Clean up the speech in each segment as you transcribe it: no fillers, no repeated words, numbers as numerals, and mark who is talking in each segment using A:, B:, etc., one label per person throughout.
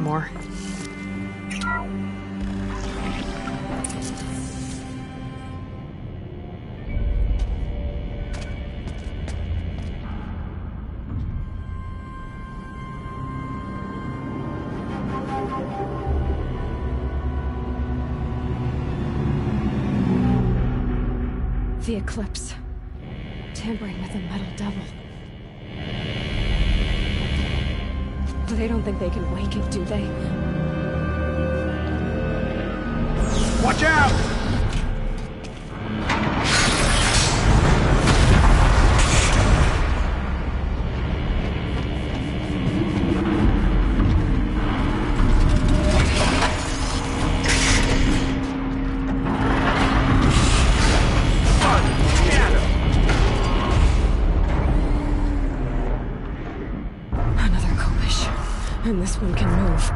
A: anymore.
B: The eclipse. Tampering with a metal devil. They don't think they can wake it, do they?
C: Watch out!
B: And this one can move.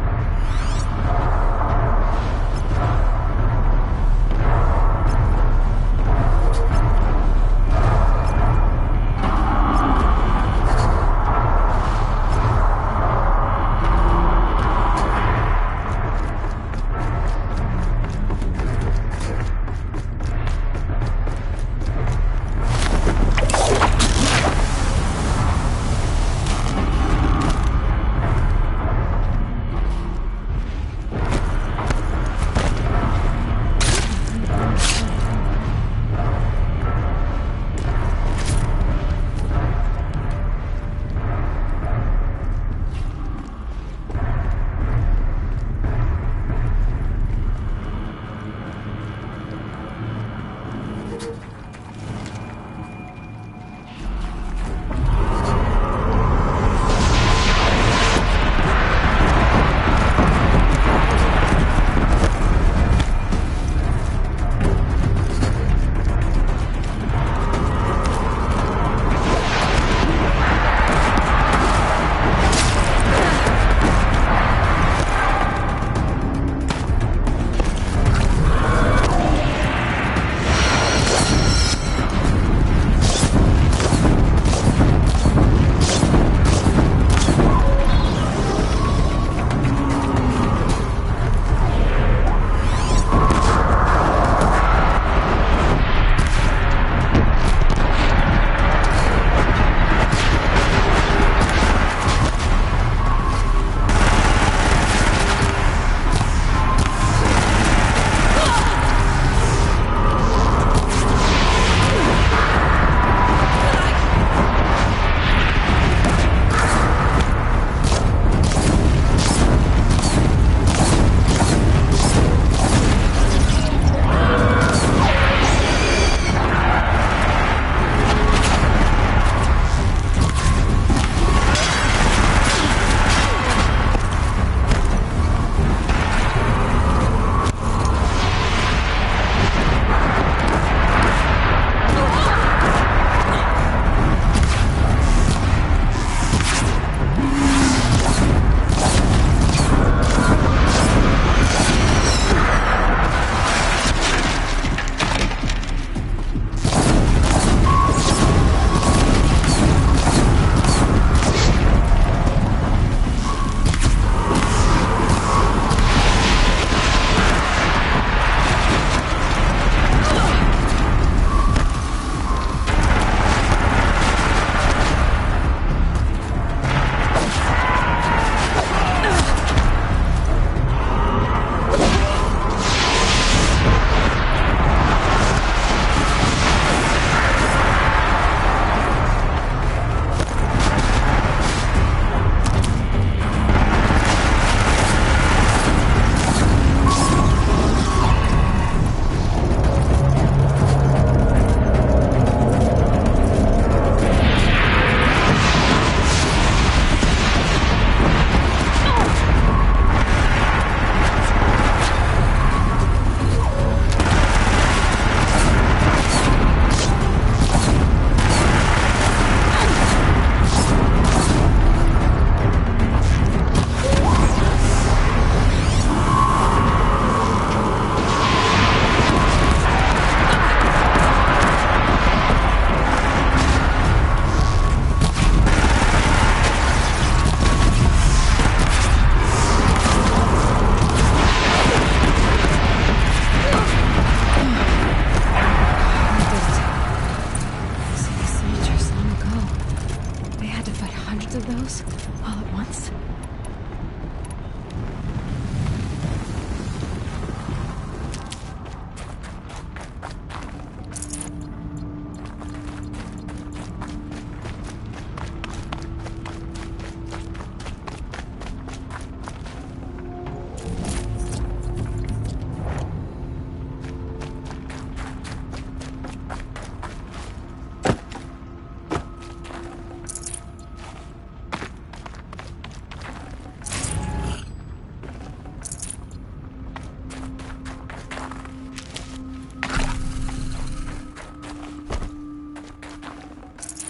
B: of those all at once.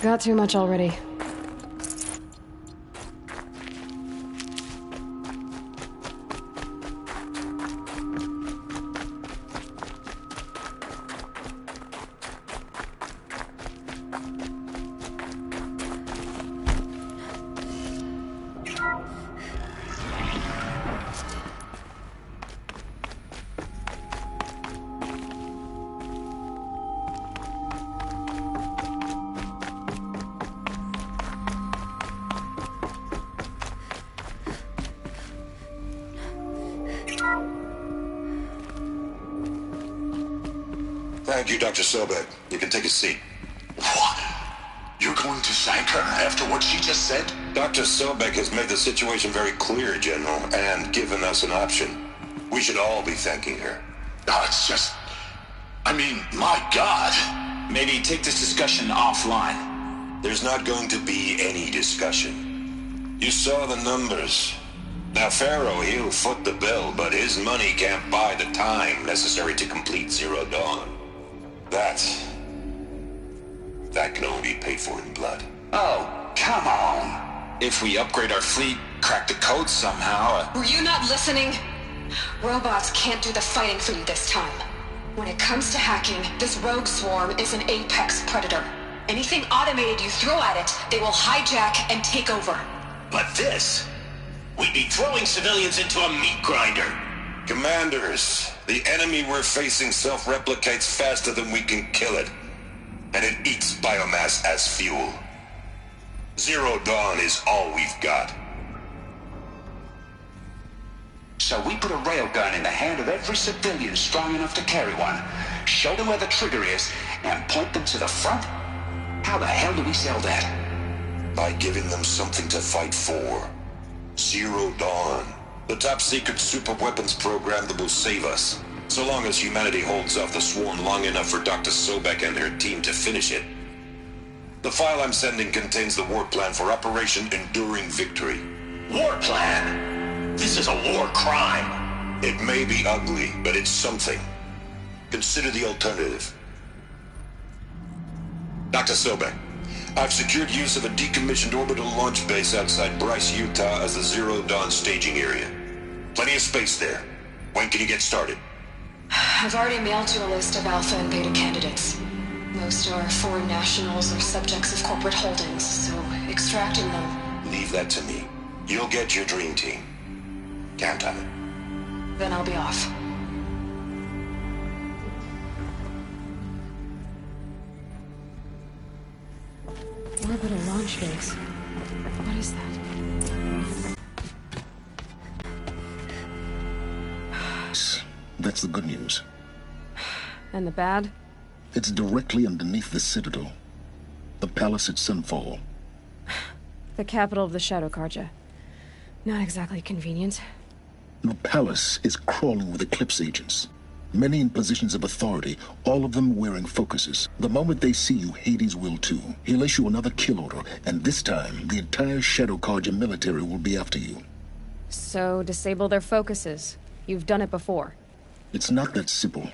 B: Got too much already.
A: Thank you, Dr. Sobek. You can take a seat.
D: What? You're going to thank her after what she just said?
A: Dr. Sobek has made the situation very clear, General, and given us an option. We should all be thanking her.
D: No, it's just... I mean, my God.
E: Maybe take this discussion offline.
A: There's not going to be any discussion. You saw the numbers. Now, Pharaoh, he'll foot the bill, but his money can't buy the time necessary to complete Zero Dawn. That can only be paid for in blood.
D: Oh, come on.
E: If we upgrade our fleet, crack the code somehow...
F: Were you not listening? Robots can't do the fighting for you this time. When it comes to hacking, this rogue swarm is an apex predator. Anything automated you throw at it, they will hijack and take over.
D: But this... We'd be throwing civilians into a meat grinder.
A: Commanders, the enemy we're facing self-replicates faster than we can kill it. And it eats biomass as fuel. Zero Dawn is all we've got.
D: So we put a railgun in the hand of every civilian strong enough to carry one, show them where the trigger is, and point them to the front? How the hell do we sell that?
A: By giving them something to fight for. Zero Dawn. The top-secret superweapons program that will save us. So long as humanity holds off the swarm long enough for Dr. Sobek and her team to finish it. The file I'm sending contains the war plan for Operation Enduring Victory.
D: War plan? This is a war crime.
A: It may be ugly, but it's something. Consider the alternative. Dr. Sobek, I've secured use of a decommissioned orbital launch base outside Bryce, Utah as the Zero Dawn staging area. Plenty of space there. When can you get started?
F: I've already mailed you a list of Alpha and Beta candidates. Most are foreign nationals or subjects of corporate holdings, so extracting them...
A: Leave that to me. You'll get your dream team. Count on it.
F: Then I'll be off.
B: Orbital launch base. What is that?
G: That's the good news.
B: And the bad?
G: It's directly underneath the Citadel. The palace at Sunfall.
B: The capital of the Shadow Carja. Not exactly convenient.
G: The palace is crawling with Eclipse agents. Many in positions of authority, all of them wearing focuses. The moment they see you, Hades will too. He'll issue another kill order, and this time, the entire Shadow Carja military will be after you.
B: So, disable their focuses. You've done it before.
G: It's not that simple.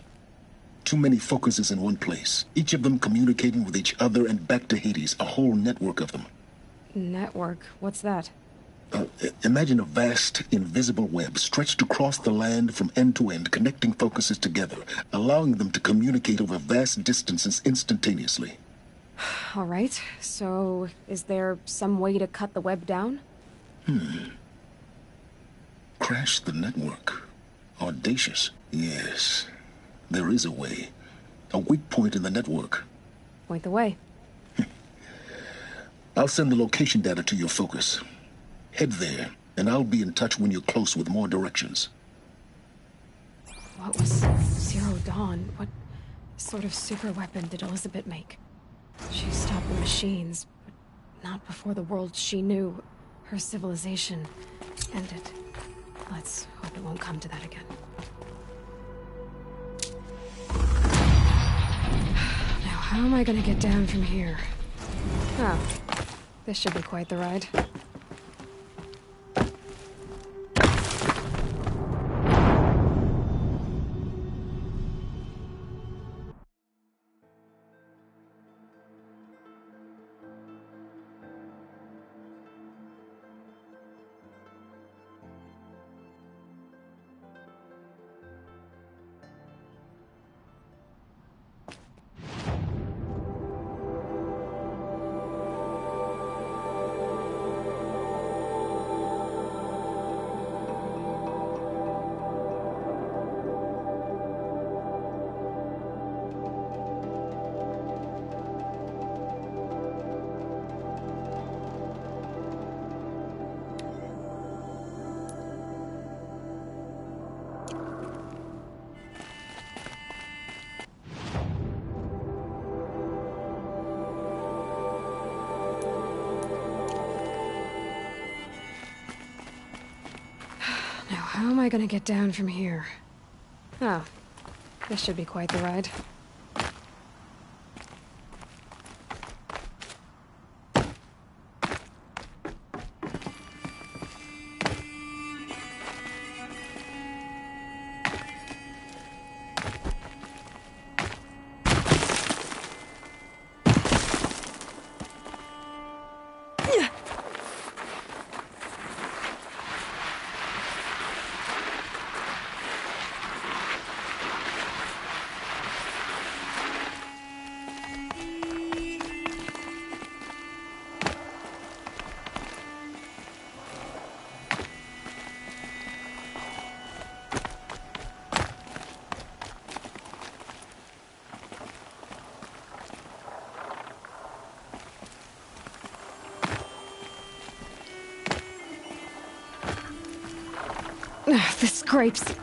G: Too many focuses in one place, each of them communicating with each other and back to Hades, a whole network of them.
B: Network? What's that?
G: Imagine a vast, invisible web stretched across the land from end to end, connecting focuses together, allowing them to communicate over vast distances instantaneously.
B: All right, so is there some way to cut the web down?
G: Crash the network. Audacious. Yes, there is a way. A weak point in the network.
B: Point the way.
G: I'll send the location data to your focus. Head there, and I'll be in touch when you're close with more directions.
B: What was Zero Dawn? What sort of super weapon did Elizabeth make? She stopped the machines, but not before the world she knew, her civilization, ended. Let's hope it won't come to that again. Now, how am I gonna get down from here? Oh, this should be quite the ride. How am I gonna get down from here? Oh, this should be quite the ride. The scrapes.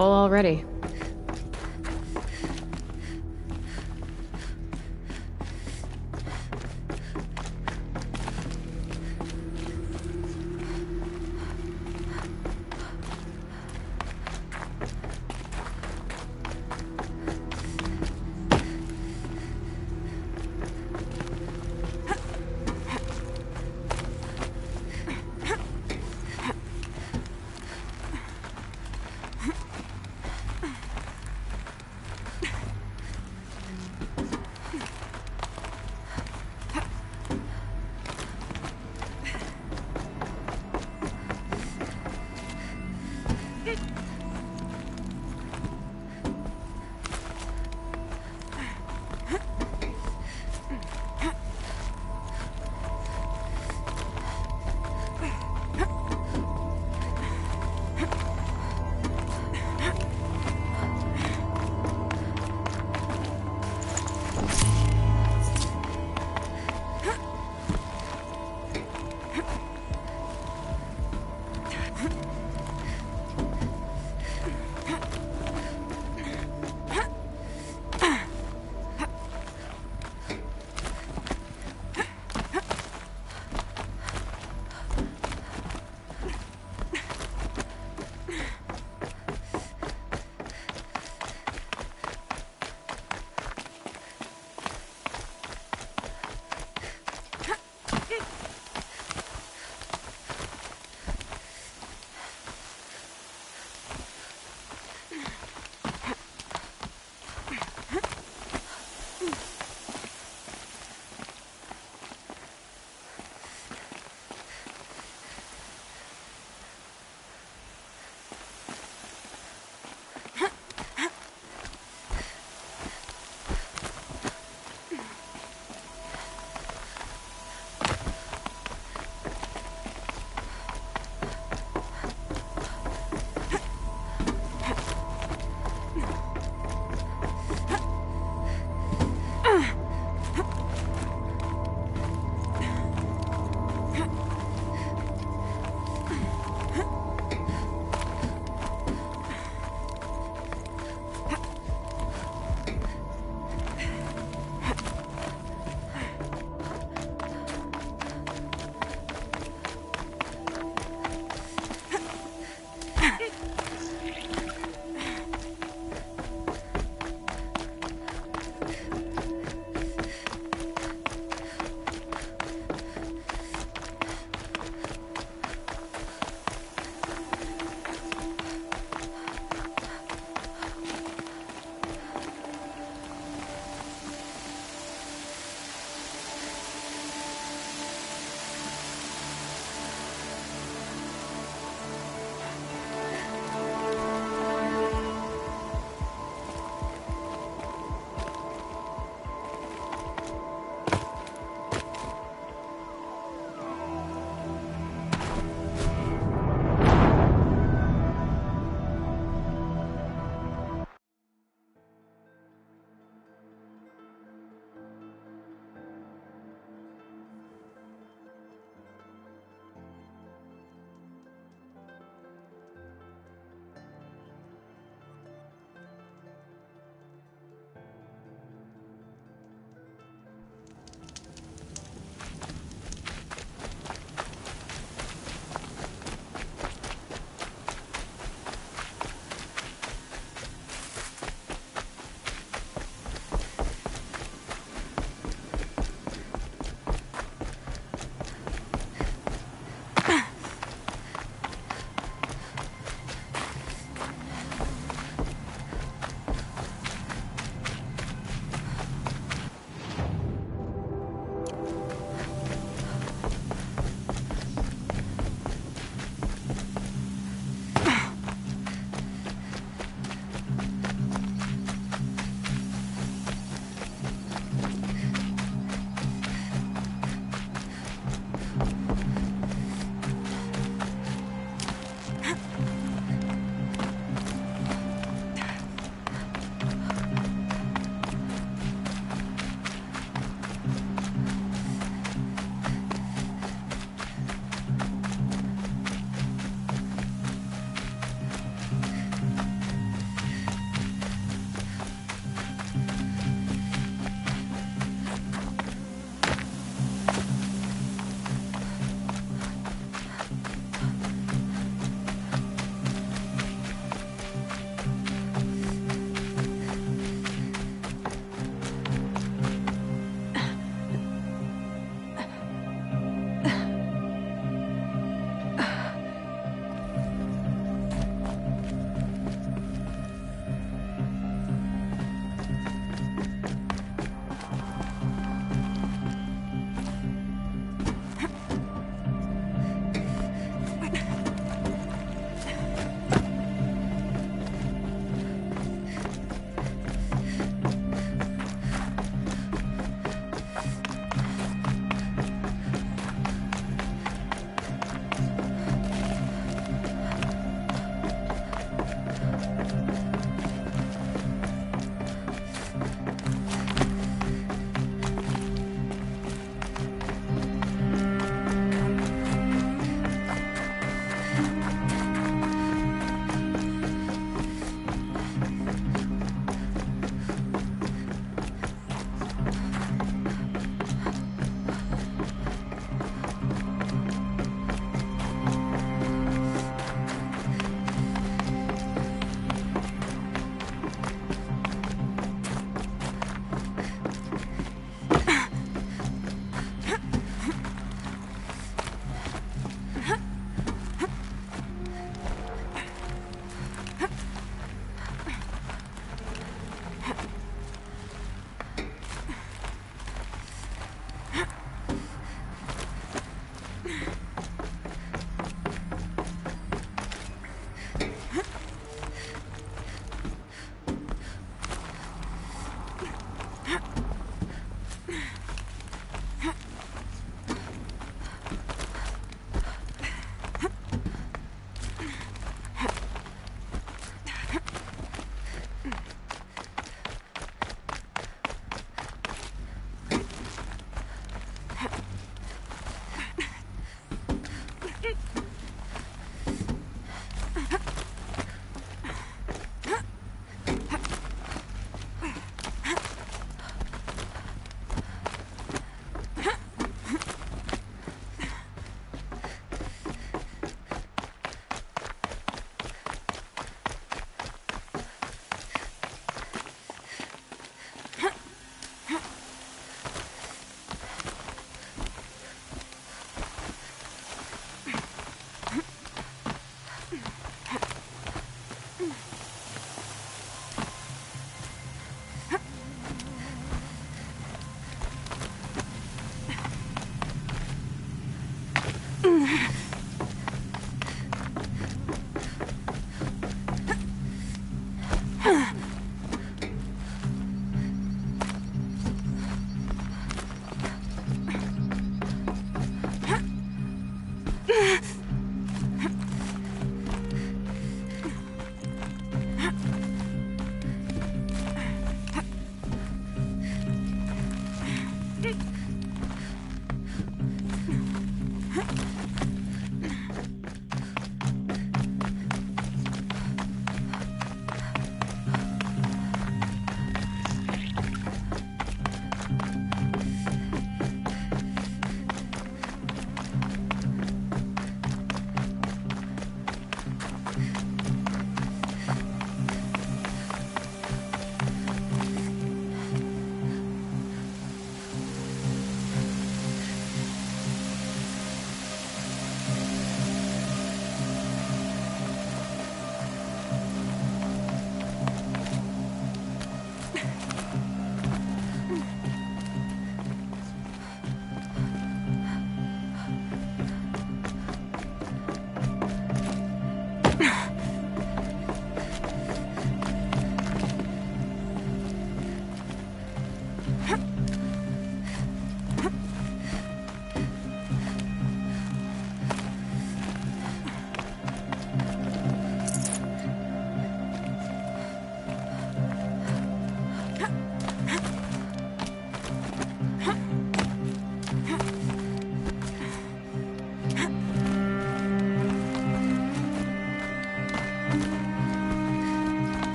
B: full already.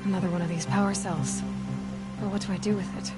B: Another one of these power cells. But what do I do with it?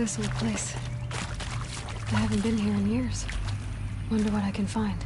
B: This old place. I haven't been here in years. Wonder what I can find.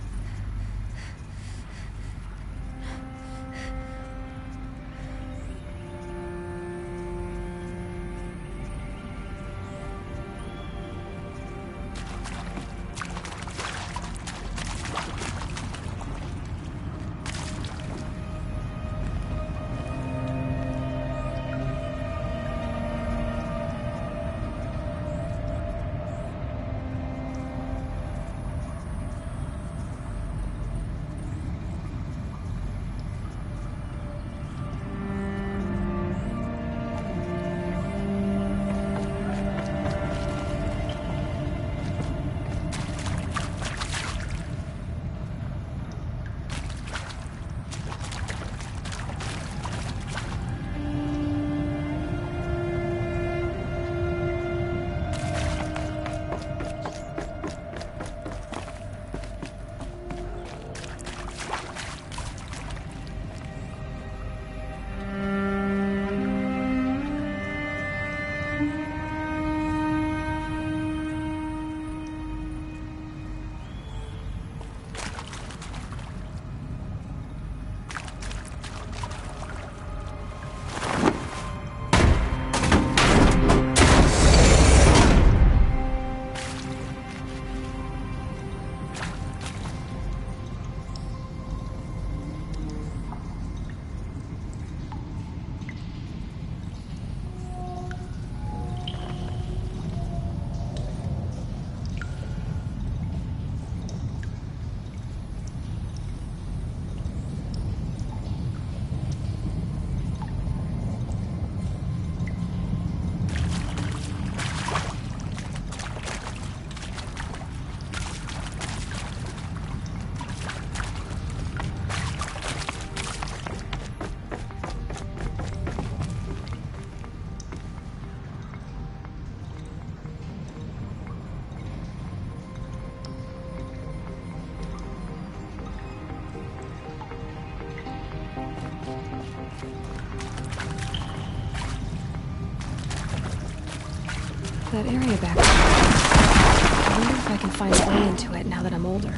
B: That area back there. I wonder if I can find a way into it now that I'm older.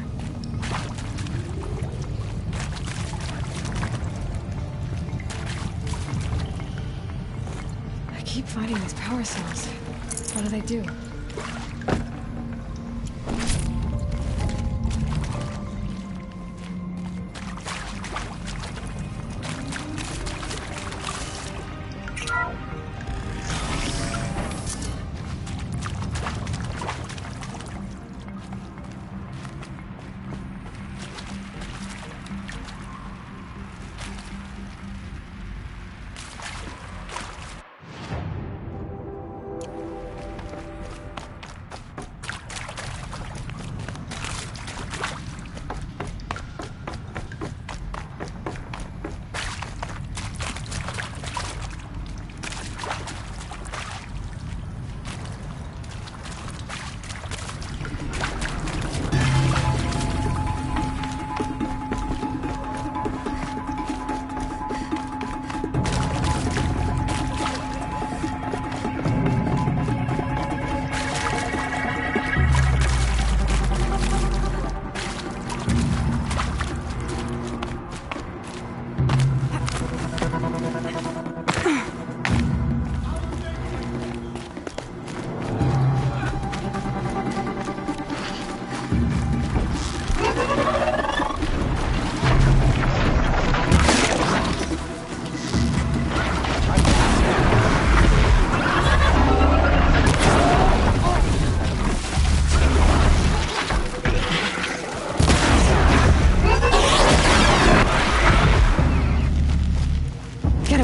B: I keep finding these power cells. What do they do?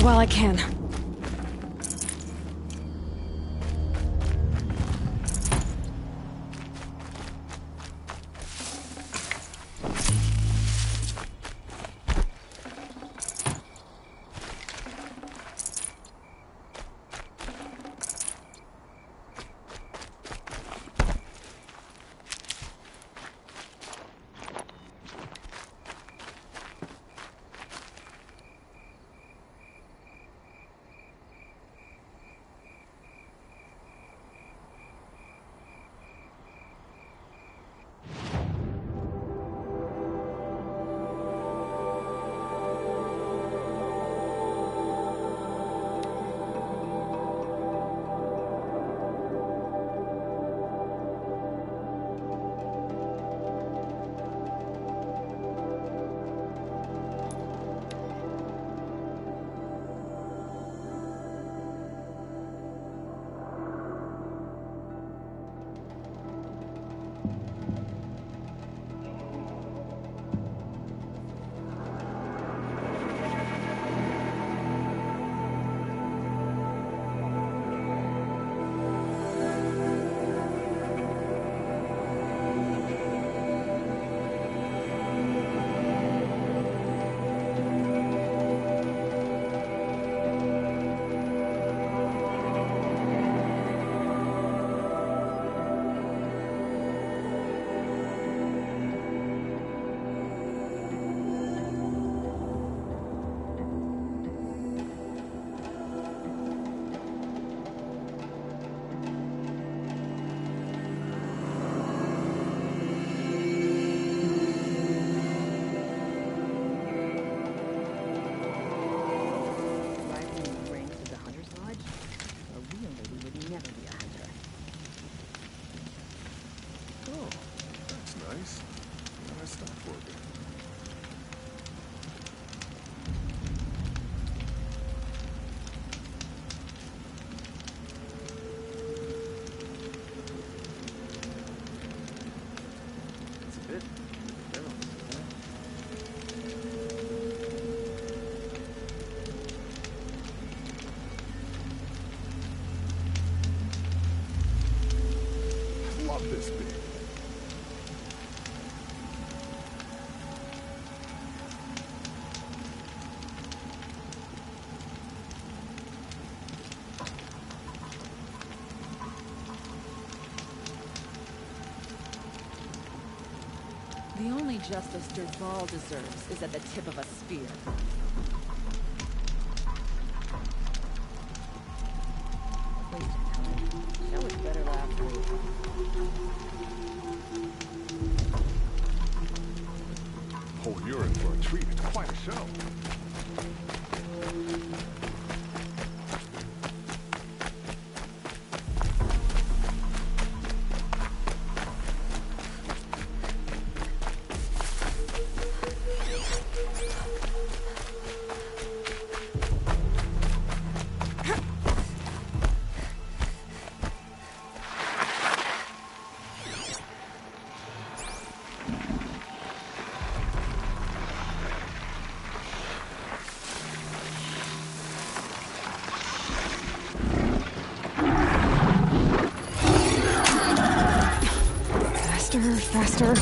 B: While I can.
H: justice Derval deserves is at the tip of a spear. Wait, show was better last week.
C: Oh, you're in for a treat. It's quite a show.
B: Faster.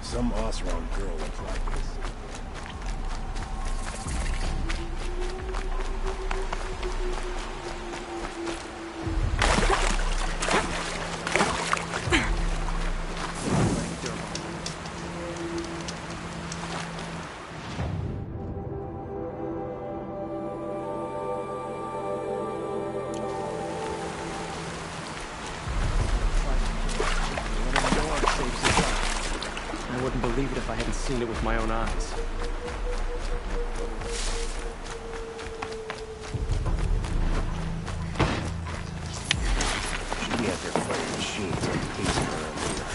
C: Some Osron girl looks like this.
I: I wouldn't believe it if I hadn't seen it with my own eyes.
C: Should be out there fighting machines like pacing around here.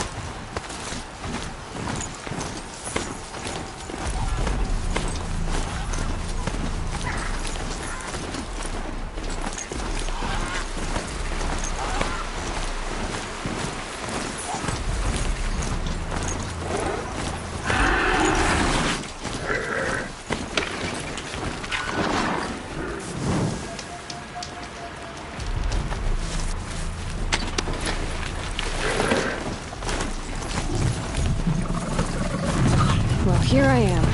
B: Well, here I am.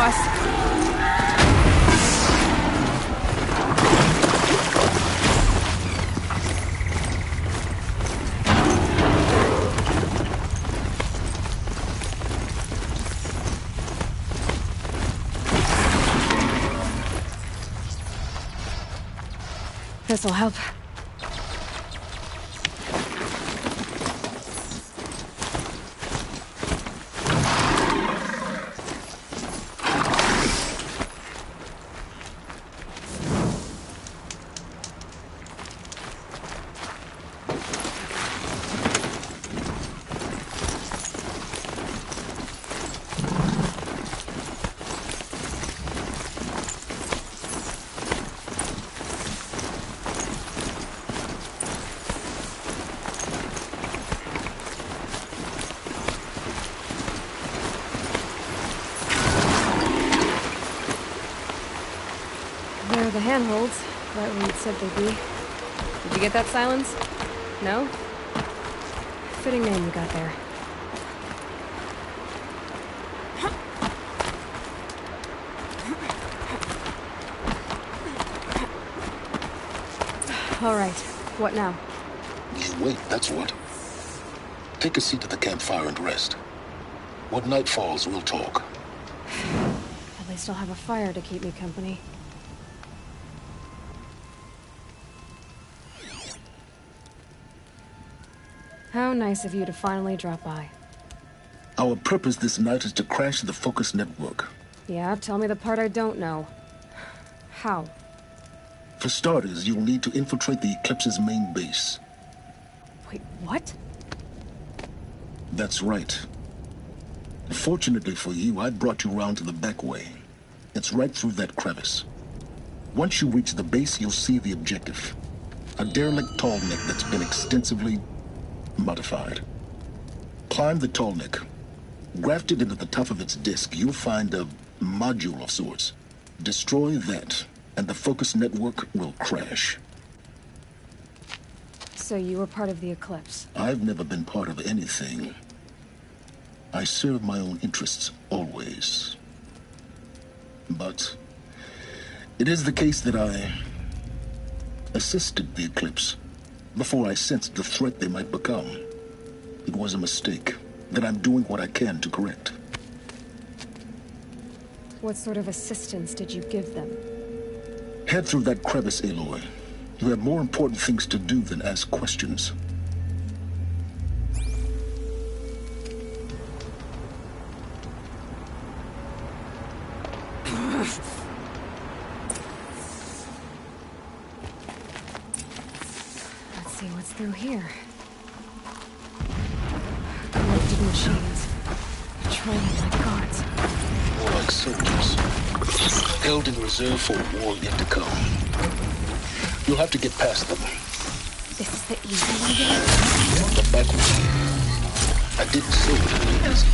B: boss. This'll help. There are the handholds, right where you'd said they'd be. Did you get that, Silence? No? Fitting name you got there. All right, what now?
G: You wait, that's what. Take a seat at the campfire and rest. When night falls, we'll talk.
B: At least I'll have a fire to keep me company. How nice of you to finally drop by.
G: Our purpose this night is to crash the Focus network.
B: Yeah, tell me the part I don't know. How?
G: For starters, you'll need to infiltrate the Eclipse's main base.
B: Wait, what?
G: That's right. Fortunately for you, I brought you round to the back way. It's right through that crevice. Once you reach the base, you'll see the objective. A derelict tall neck that's been extensively modified. Climb the tall neck. Grafted into the top of its disk, you'll find a module of sorts. Destroy that, and the Focus network will crash.
B: So you were part of the Eclipse?
G: I've never been part of anything. I serve my own interests, always. But it is the case that I assisted the Eclipse before I sensed the threat they might become. It was a mistake that I'm doing what I can to correct.
B: What sort of assistance did you give them?
G: Head through that crevice, Aloy. You have more important things to do than ask questions.
B: Let's see what's through here. Collected machines. Training like guards.
G: More like soldiers. Held in reserve for a war yet to come. You'll have to get past them.
B: This is the easy way.
G: The back way. I didn't say it would be easy.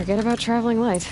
B: Forget about traveling light.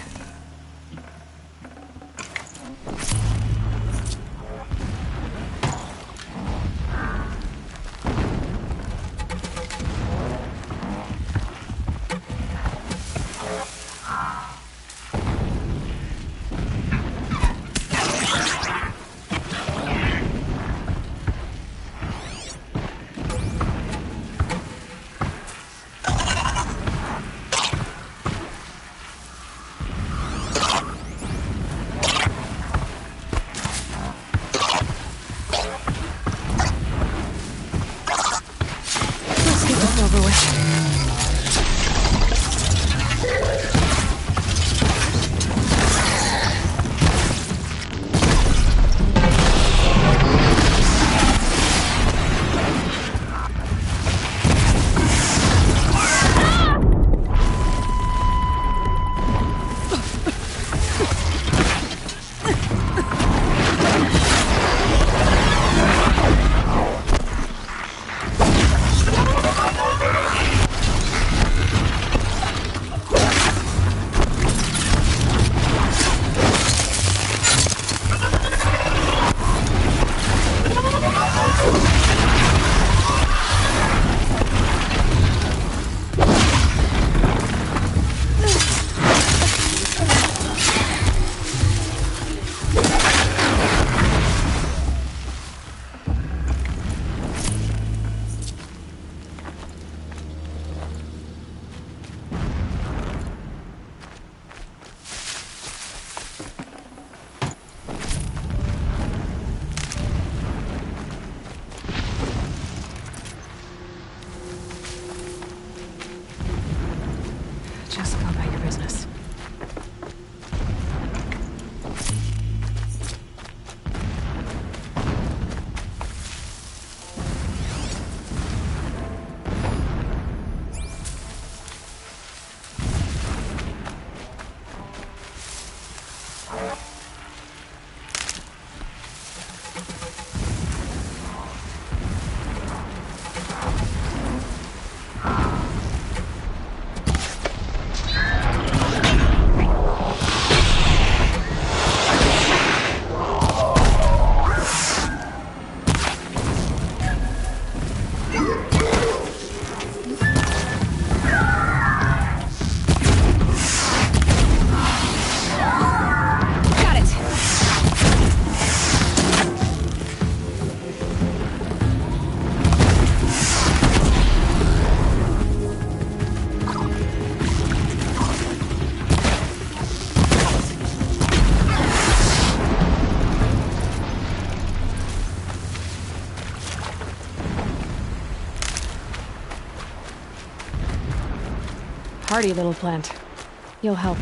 B: Just go about your business. Hardy little plant. You'll help.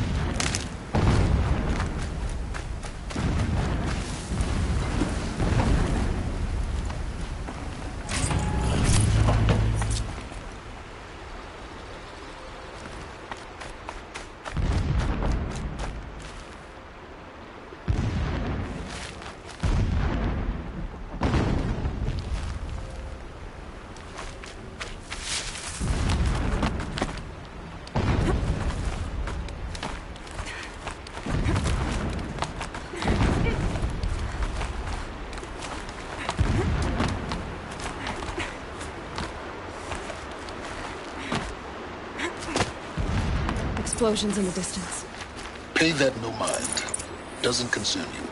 B: Explosions in the distance.
G: Pay that no mind. Doesn't concern you.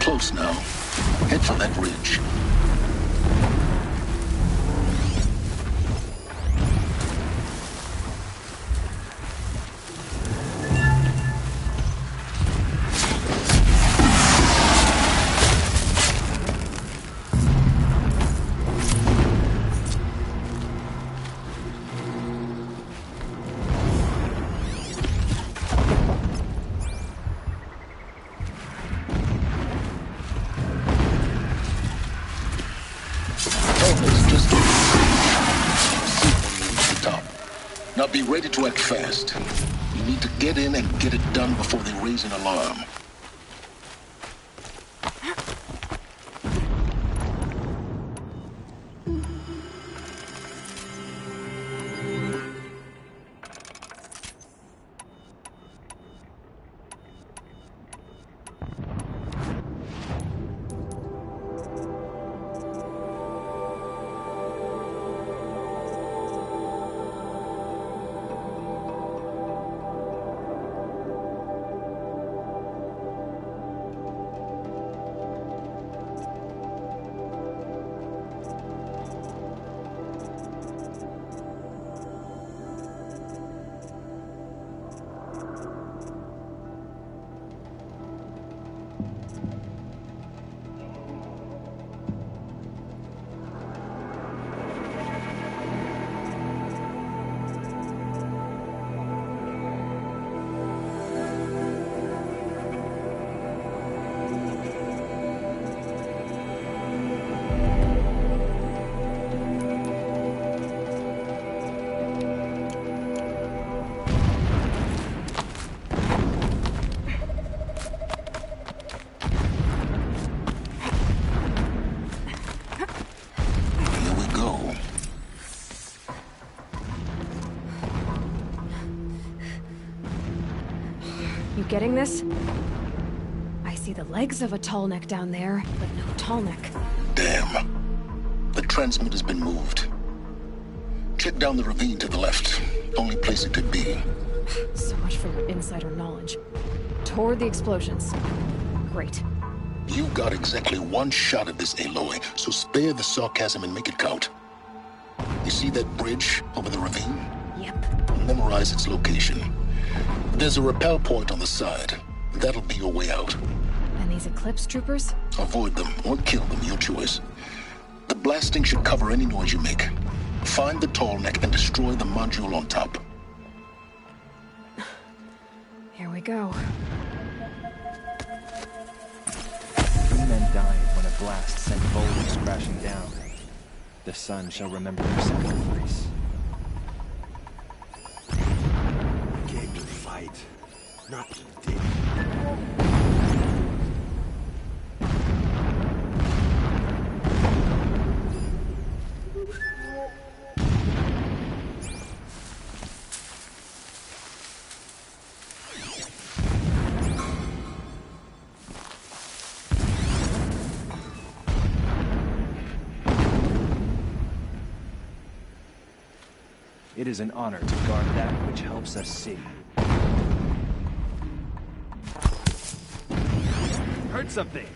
G: close now. Head for that ridge. Now be ready to act fast. You need to get in and get it done before they raise an alarm.
B: Getting this? I see the legs of a tall neck down there, but no tall neck.
G: Damn. The transmitter's been moved. Check down the ravine to the left. Only place it could be.
B: So much for your insider knowledge. Toward the explosions. Great.
G: You got exactly one shot at this, Aloy, so spare the sarcasm and make it count. You see that bridge over the ravine?
B: Yep.
G: Memorize its location. There's a rappel point on the side. That'll be your way out.
B: And these Eclipse troopers?
G: Avoid them or kill them, your choice. The blasting should cover any noise you make. Find the tall neck and destroy the module on top.
B: Here we go.
I: 3 men died when a blast sent boulders crashing down. The sun shall remember their sacrifice.
C: Came to fight, not to dig.
I: It is an honor to guard that which helps us see. Heard something!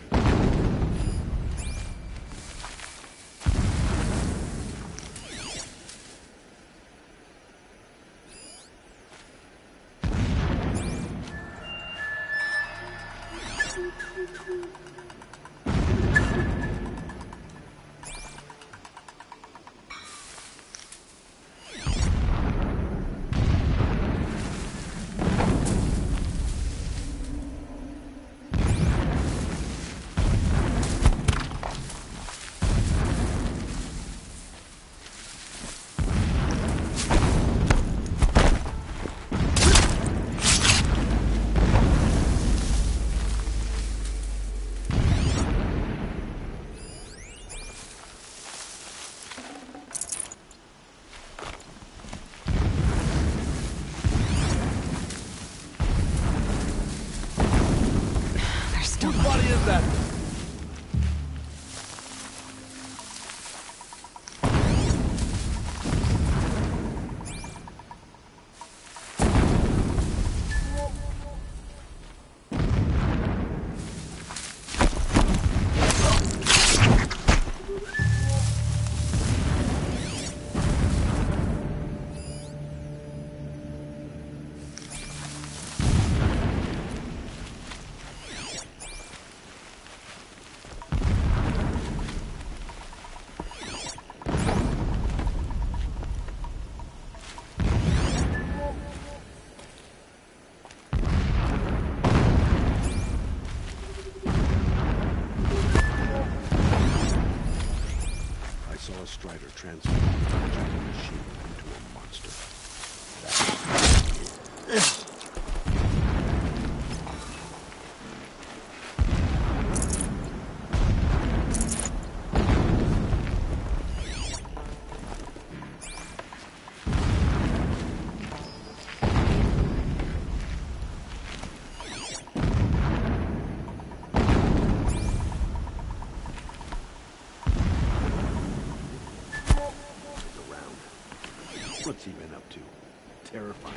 C: transform the giant machine into a monster. What's he been up to? Terrifying.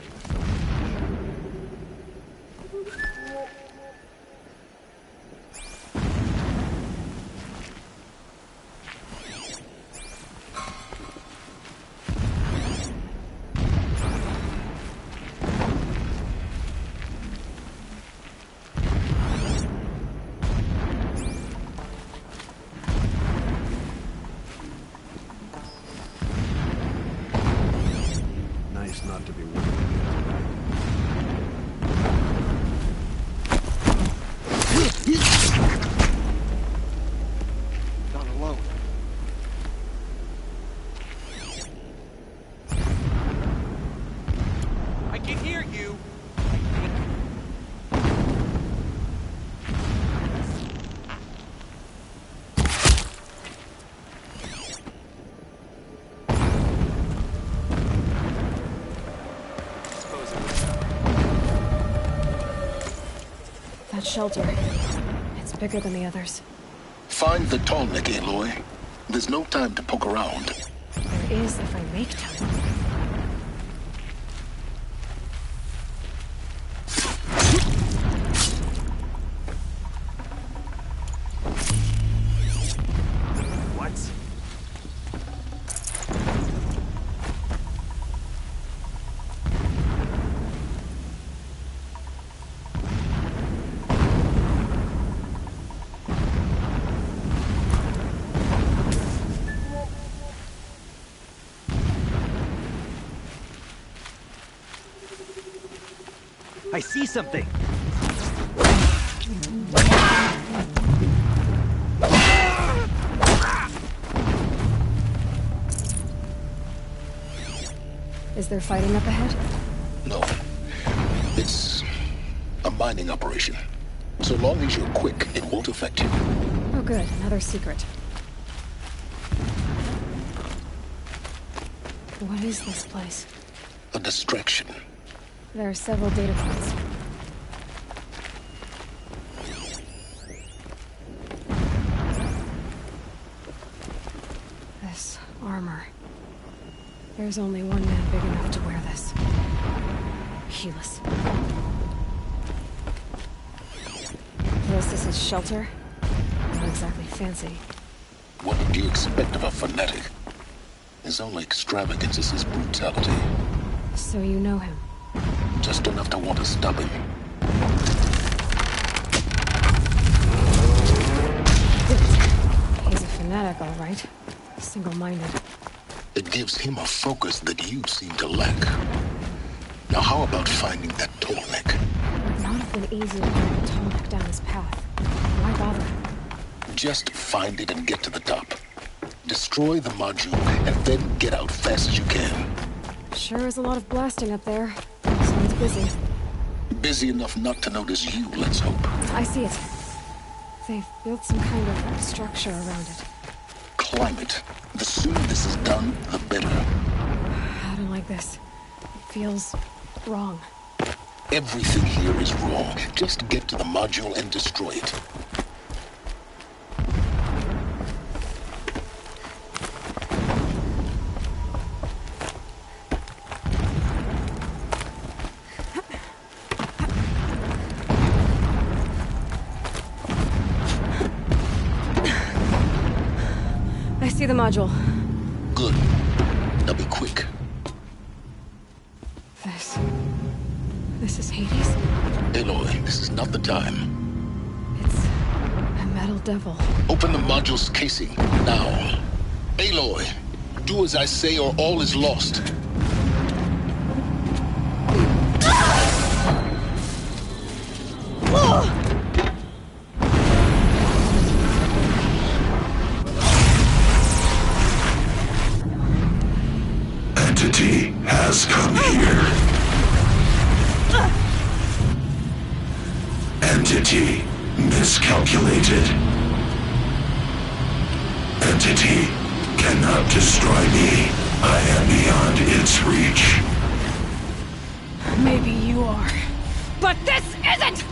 C: Not to be working not alone.
J: I can hear you.
B: That shelter. It's bigger than the others.
G: Find the tall neck, Aloy. There's no time to poke around.
B: There is if I make time.
C: What?
J: I see something.
B: Is there fighting up ahead?
G: No. It's a mining operation. So long as you're quick, it won't affect you.
B: Oh good, another secret. What is this place?
G: A distraction.
B: There are several data points. This armor. There's only one man big enough to wear this. Helis. This is shelter. Not exactly fancy.
G: What did you expect of a fanatic? His only extravagance is his brutality.
B: So you know him?
G: Just enough to want to stop him.
B: He's a fanatic, all right. Single-minded.
G: It gives him a focus that you seem to lack. Now how about finding that tall neck?
B: It would not have been easier to get a tall neck down his path. Why bother?
G: Just find it and get to the top. Destroy the module and then get out fast as you can.
B: Sure is a lot of blasting up there. Sounds busy.
G: Busy enough not to notice you, let's hope.
B: I see it. They've built some kind of structure around it.
G: Climb it. The sooner this is done, the better.
B: I don't like this. It feels wrong.
G: Everything here is wrong. Just get to the module and destroy it.
B: I see the module.
G: Good. Now be quick.
B: This is Hades?
G: Aloy, this is not the time.
B: It's a metal devil.
G: Open the module's casing, now. Aloy, do as I say or all is lost.
K: Entity miscalculated. Entity cannot destroy me. I am beyond its reach.
B: Maybe you are. But this isn't!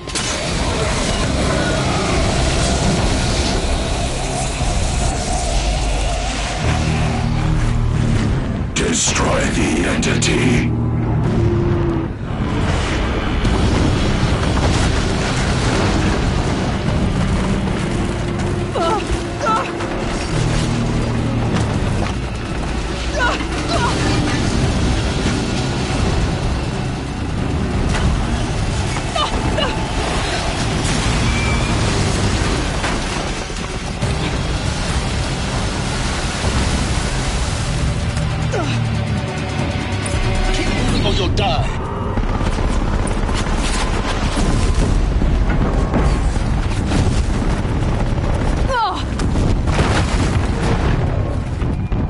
K: Destroy the entity.
G: Or you'll die.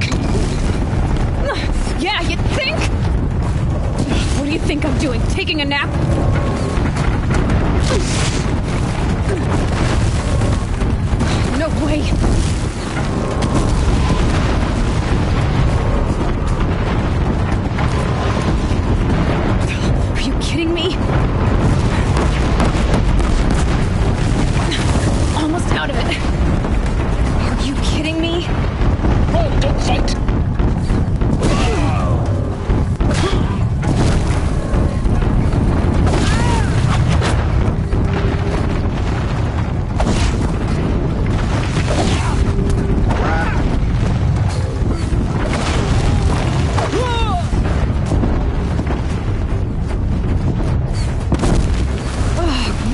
G: Keep moving.
B: Yeah, you think? What do you think I'm doing? Taking a nap? No way. Are you kidding me? Almost out of it. Are you kidding me?
G: Run, don't fight.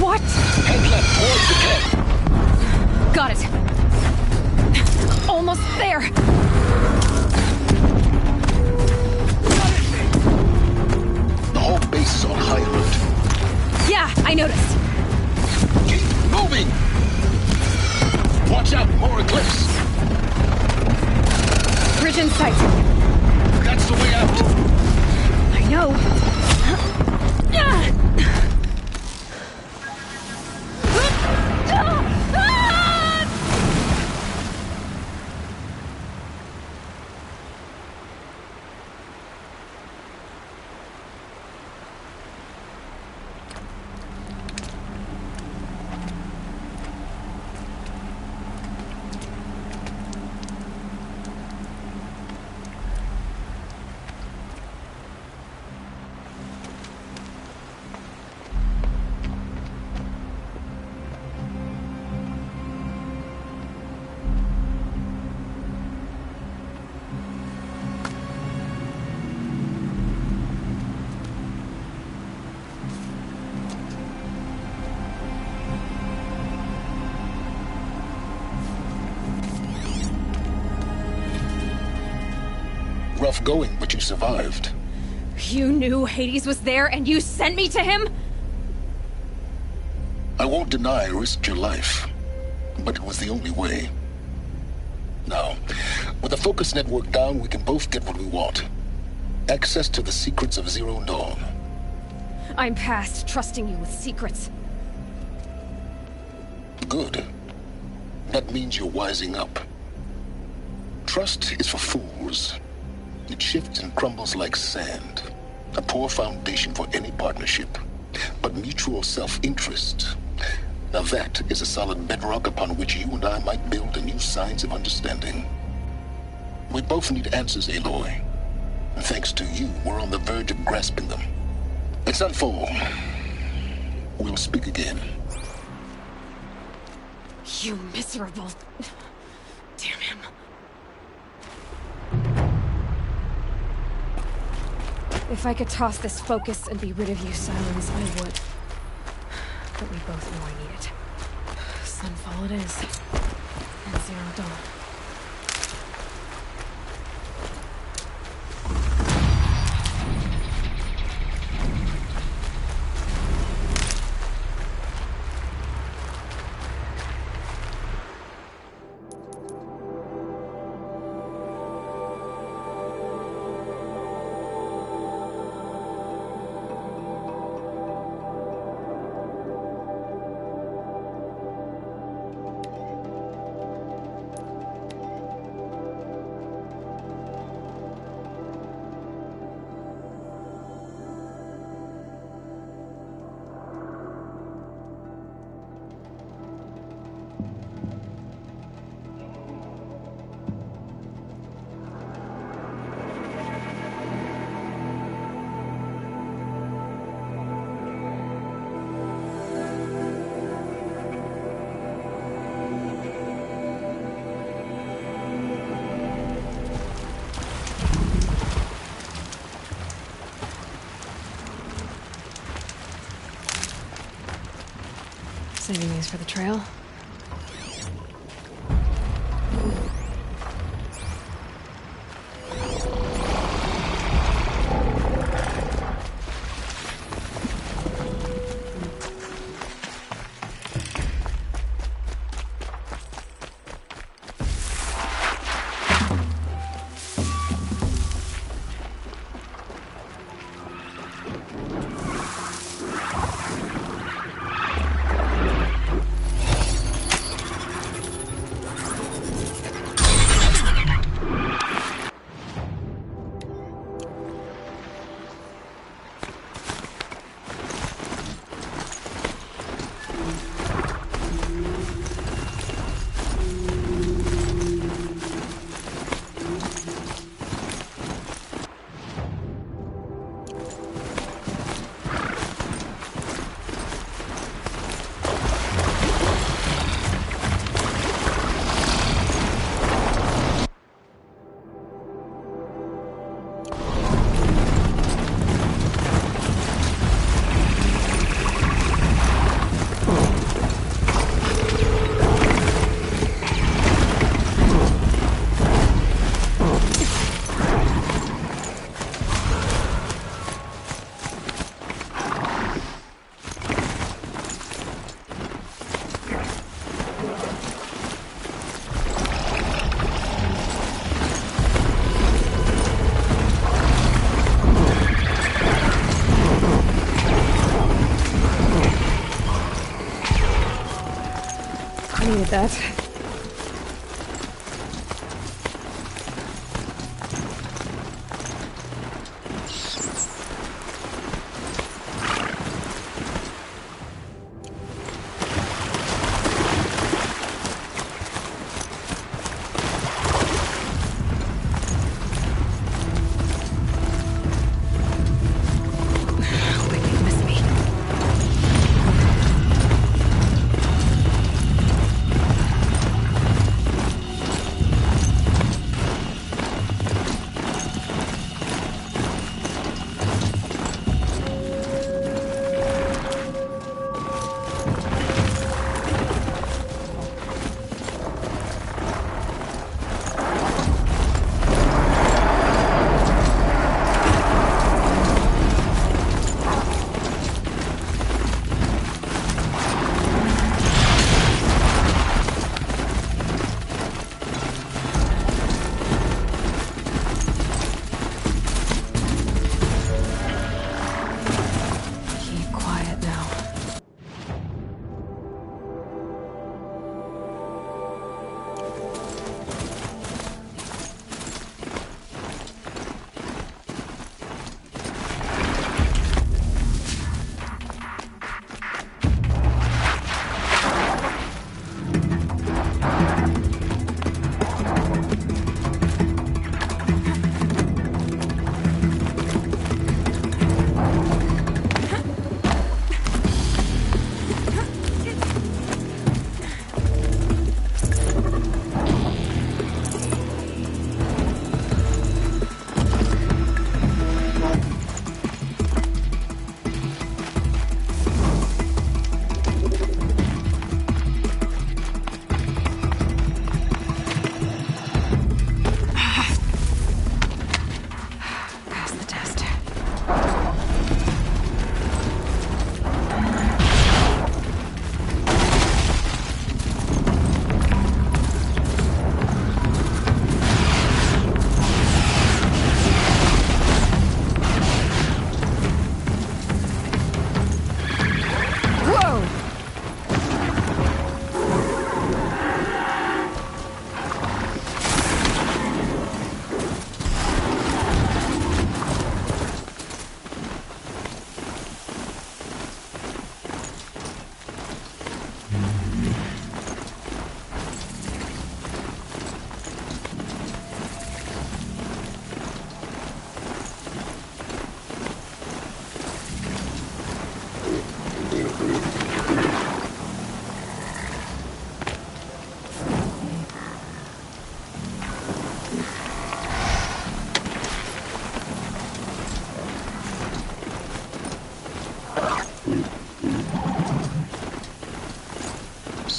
B: What?
G: Head left towards the keg.
B: Got it. Almost there.
G: The whole base is on high alert.
B: Yeah, I noticed.
G: Keep moving. Watch out, more eclipse.
B: Bridge in sight.
G: That's the way out.
B: I know.
G: Rough going, but you survived.
B: You knew Hades was there and you sent me to him?
G: I won't deny I risked your life, but it was the only way. Now, with the focus network down, we can both get what we want. Access to the secrets of Zero Dawn.
B: I'm past trusting you with secrets.
G: Good. That means you're wising up. Trust is for fools. It shifts and crumbles like sand. A poor foundation for any partnership. But mutual self-interest, now that is a solid bedrock upon which you and I might build a new science of understanding. We both need answers, Aloy. And thanks to you, we're on the verge of grasping them. Let's unfold. We'll speak again.
B: You miserable... Damn him. If I could toss this focus and be rid of you, Silence, I would. But we both know I need it. Sunfall it is. And Zero Dawn. Saving these for the trail. Needed that.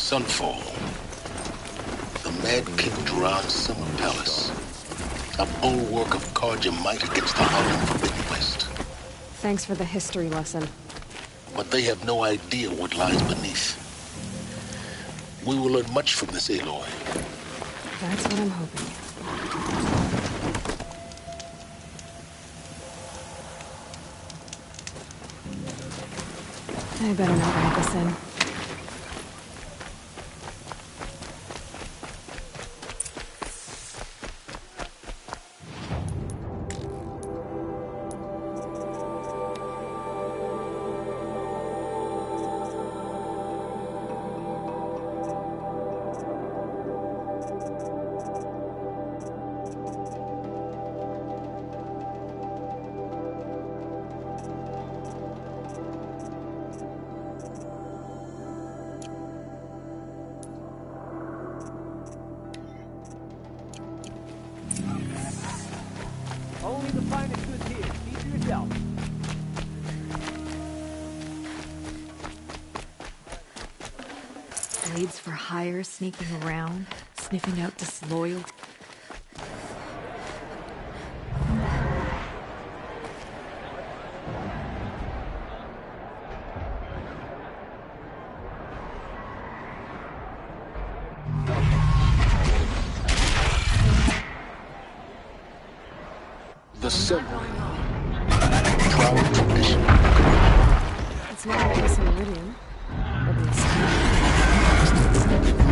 G: Sunfall. The Mad King Duran's summer palace. A bulwark of Carja might against the Harlem Forbidden West.
B: Thanks for the history lesson.
G: But they have no idea what lies beneath. We will learn much from this Aloy.
B: That's what I'm hoping. I better not write this in.
J: Only the finest goods here. See for yourself.
L: Blades for hire sneaking around, sniffing out disloyal.
G: The Silver. Proud tradition.
B: It's not like it's Meridian.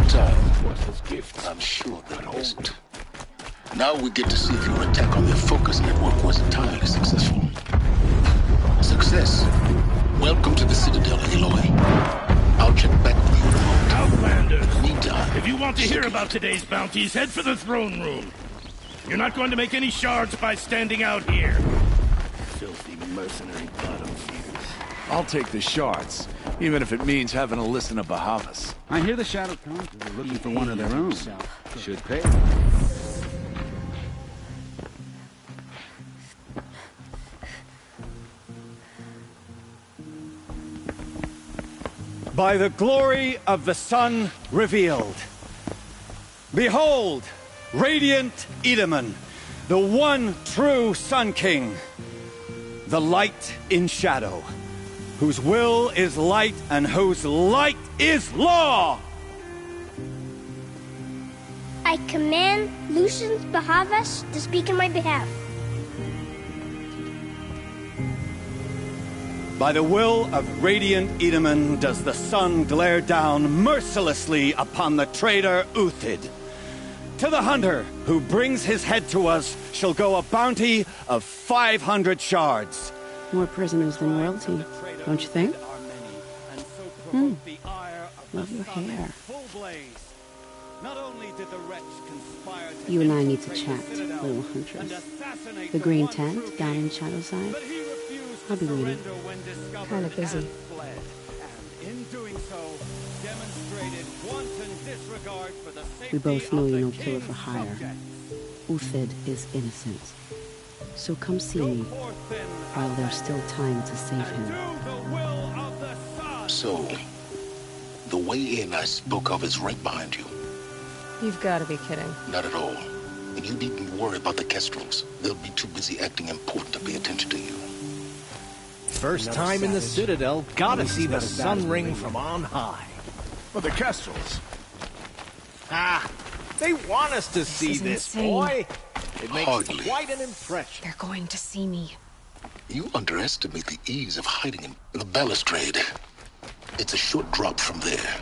G: Time was his gift. I'm sure that isn't. Now we get to see if your attack on their focus network was entirely successful. Success. Welcome to the Citadel, Aloy. I'll check back with you in a moment.
K: Outlanders!
G: Meantime,
K: If you want to hear about today's bounties, head for the throne room. You're not going to make any shards by standing out here. Filthy mercenary bottom feeders.
M: I'll take the shards, even if it means having to listen to Bahavas.
N: I hear the Shadow Council are looking for one of their own. Should pay.
O: By the glory of the sun revealed. Behold, radiant Edaman, the one true Sun King, the light in shadow, whose will is light and whose light is law.
P: I command Lucius Bahavas to speak in my behalf.
O: By the will of radiant Edaman does the sun glare down mercilessly upon the traitor Uthid. To the hunter who brings his head to us shall go a bounty of 500 shards.
N: More prisoners than royalty, don't you think? Love your hair. You and I need to chat, little huntress. The green tent down in Shadowside. I'll be waiting.
B: Kind of busy.
N: We both know you're no killer for hire. Uthid is innocent. So come see me while there's still time to save him.
G: So, the way in I spoke of is right behind you.
B: You've got to be kidding.
G: Not at all. And you needn't worry about the Kestrels. They'll be too busy acting important to pay attention to you.
J: First time in the Citadel, gotta see the sun ring from on high.
M: But the Kestrels.
J: Ah, they want us to see this, boy. It makes
G: Hardly.
J: quite an impression.
B: They're going to see me.
G: You underestimate the ease of hiding in the balustrade. It's a short drop from there.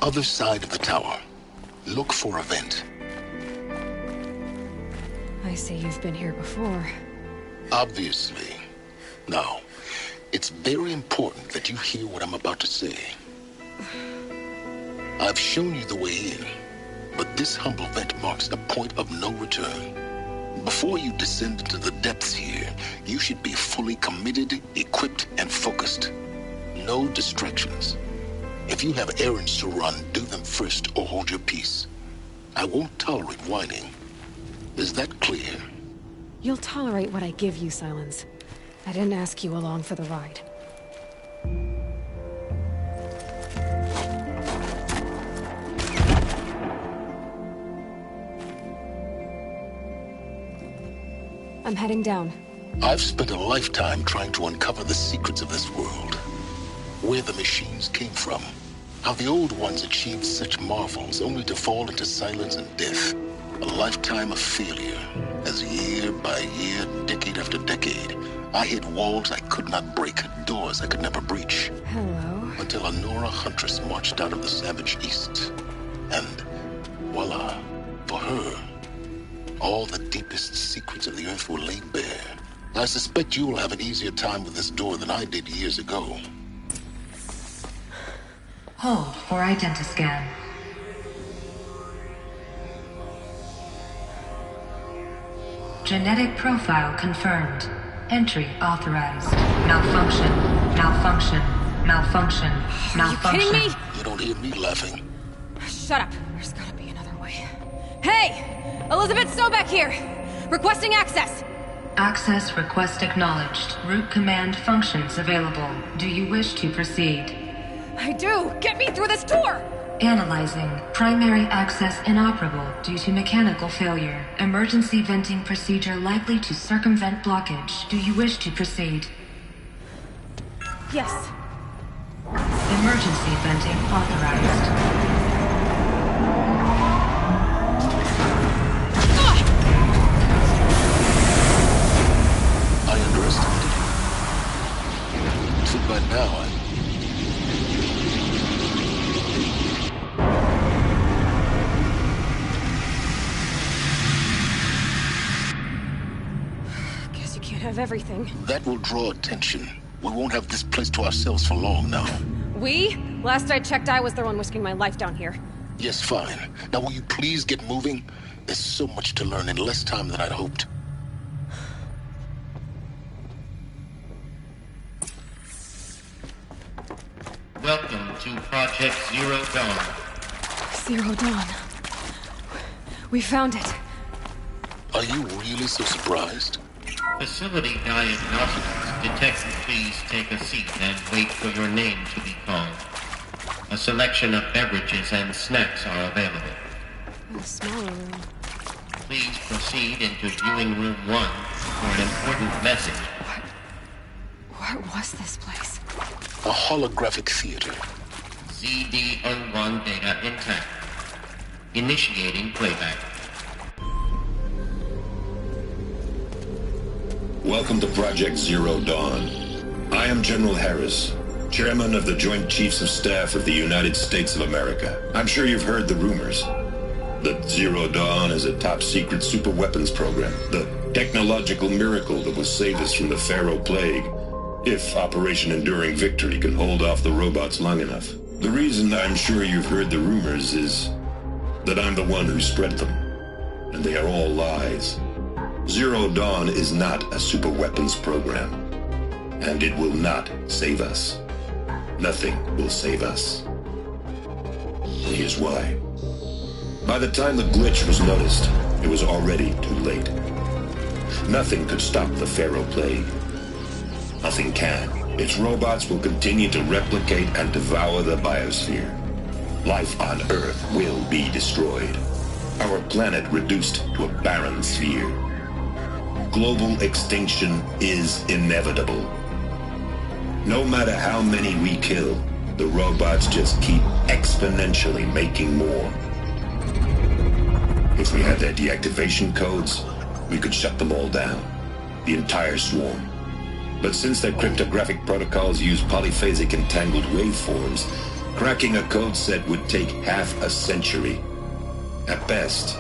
G: Other side of the tower. Look for a vent.
B: I see you've been here before.
G: Obviously. Now, it's It's very important that you hear what I'm about to say. I've shown you the way in, but this humble vent marks a point of no return. Before you descend into the depths here, you should be fully committed, equipped, and focused. No distractions. If you have errands to run, do them first or hold your peace. I won't tolerate whining. Is that clear?
B: You'll tolerate what I give you, Silence. I didn't ask you along for the ride. I'm heading down.
G: I've spent a lifetime trying to uncover the secrets of this world. Where the machines came from. How the old ones achieved such marvels only to fall into silence and death. A lifetime of failure, as year by year, decade after decade, I hit walls I could not break, doors I could never breach.
B: Hello.
G: Until a Nora huntress marched out of the savage east. And voila, for her, all the deepest secrets of the earth were laid bare. I suspect you will have an easier time with this door than I did years ago.
F: Hold for identiscan. Genetic profile confirmed. Entry authorized. Malfunction. Malfunction. Malfunction. Malfunction.
B: Are you kidding me?
G: You don't hear me laughing.
B: Shut up. There's gotta be another way. Hey! Elizabeth Sobeck here! Requesting access!
F: Access request acknowledged. Root command functions available. Do you wish to proceed?
B: I do! Get me through this door!
F: Analyzing. Primary access inoperable due to mechanical failure. Emergency venting procedure likely to circumvent blockage. Do you wish to proceed?
B: Yes.
F: Emergency venting authorized.
G: I underestimated you. So by now,
B: Guess you can't have everything.
G: that will draw attention. We won't have this place to ourselves for long now.
B: We? Last I checked, I was the one risking my life down here.
G: Yes, fine. Now will you please get moving? There's so much to learn in less time than I'd hoped.
Q: Welcome to Project Zero Dawn.
B: Zero Dawn. We found it.
G: Are you really so surprised?
Q: Facility diagnostics. Detective, please take a seat and wait for your name to be called. A selection of beverages and snacks are available.
B: A smaller room.
Q: Please proceed into viewing room 1 for an important message.
B: What was this place?
G: A holographic theater.
Q: ZD-01 data intact. Initiating playback.
A: Welcome to Project Zero Dawn. I am General Harris, Chairman of the Joint Chiefs of Staff of the United States of America. I'm sure you've heard the rumors that Zero Dawn is a top-secret superweapons program, the technological miracle that will save us from the Pharaoh Plague, if Operation Enduring Victory can hold off the robots long enough. The reason I'm sure you've heard the rumors is that I'm the one who spread them, and they are all lies. Zero Dawn is not a superweapons program, and it will not save us. Nothing will save us. Here's why. By the time the glitch was noticed, it was already too late. Nothing could stop the Pharaoh Plague. Nothing can. Its robots will continue to replicate and devour the biosphere. Life on Earth will be destroyed. Our planet reduced to a barren sphere. Global extinction is inevitable. No matter how many we kill, the robots just keep exponentially making more. If we had their deactivation codes, we could shut them all down, the entire swarm. But since their cryptographic protocols use polyphasic entangled waveforms, cracking a code set would take half a century. At best,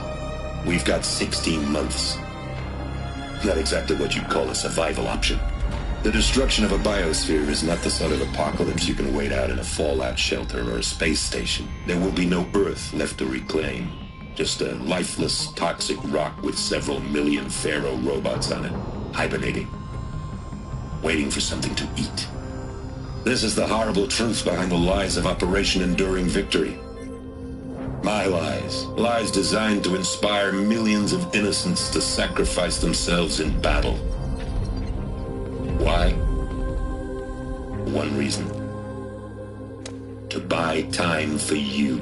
A: we've got 16 months. Not exactly what you'd call a survival option. The destruction of a biosphere is not the sort of apocalypse you can wait out in a fallout shelter or a space station. There will be no Earth left to reclaim. Just a lifeless, toxic rock with several million Pharaoh robots on it, hibernating, waiting for something to eat. This is the horrible truth behind the lies of Operation Enduring Victory. My lies. Lies designed to inspire millions of innocents to sacrifice themselves in battle. Why? One reason. To buy time for you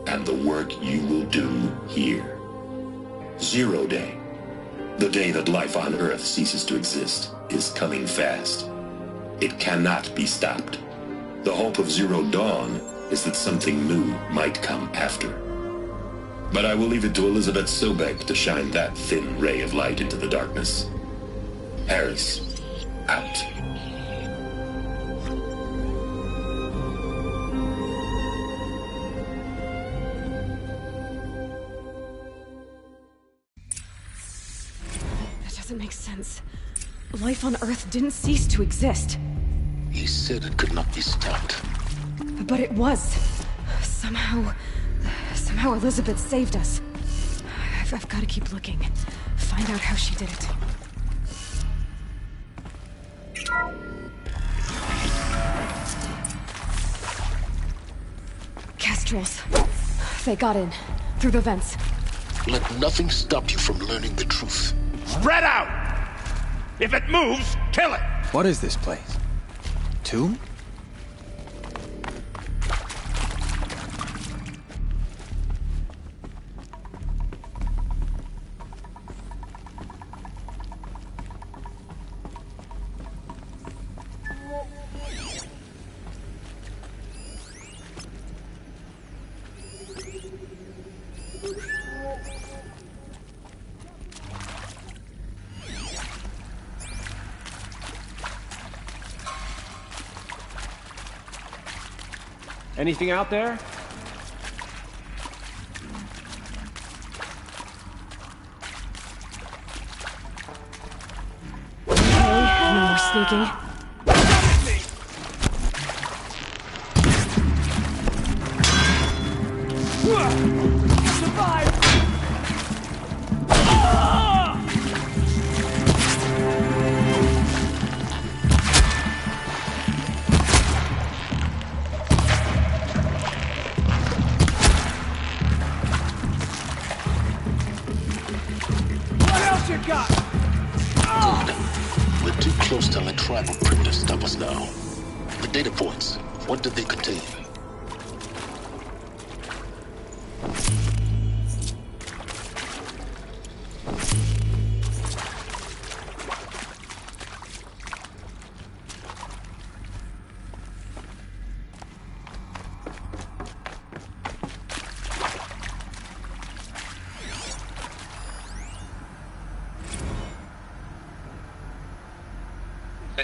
A: and the work you will do here. 0 Day, the day that life on Earth ceases to exist, is coming fast. It cannot be stopped. The hope of Zero Dawn is that something new might come after. But I will leave it to Elizabeth Sobek to shine that thin ray of light into the darkness. Harris, out.
B: That doesn't make sense. Life on Earth didn't cease to exist.
G: He said it could not be stopped.
B: But it was. Somehow Elizabeth saved us. I've got to keep looking. Find out how she did it. Kestrels. They got in. Through the vents.
G: Let nothing stop you from learning the truth.
K: Spread out! If it moves, kill it!
I: What is this place? Tomb?
J: Anything out there?
B: Okay, no more sneaking.
J: Survive!
G: We're too close to let tribal primitives stop us now. The data points, what did they contain?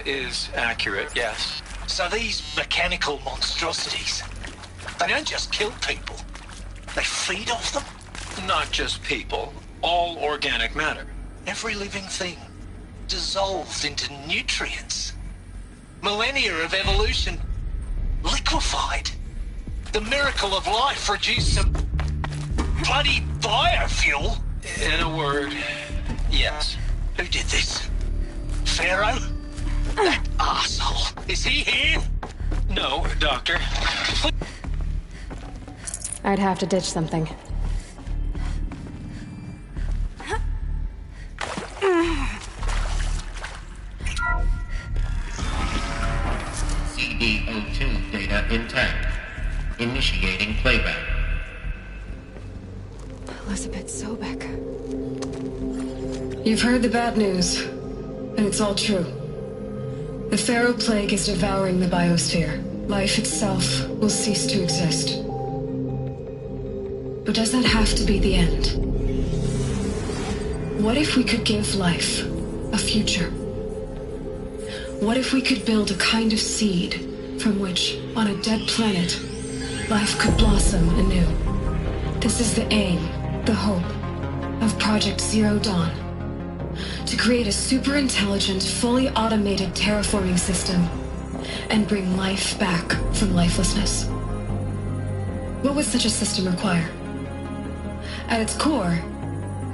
R: Is accurate, yes.
E: So these mechanical monstrosities, they don't just kill people, they feed off them?
R: Not just people, all organic matter.
E: Every living thing dissolved into nutrients. Millennia of evolution liquefied. The miracle of life produced some bloody biofuel.
R: In a word, yes.
E: Who did this? Pharaoh? That asshole. Is he here?
R: No, Doctor.
B: I'd have to ditch something.
Q: CD02 data intact. Initiating playback.
B: Elizabeth Sobek.
F: You've heard the bad news, and it's all true. The Pharaoh Plague is devouring the biosphere. Life itself will cease to exist. But does that have to be the end? What if we could give life a future? What if we could build a kind of seed from which, on a dead planet, life could blossom anew? This is the aim, the hope, of Project Zero Dawn. to create a super intelligent, fully automated terraforming system and bring life back from lifelessness. What would such a system require? At its core,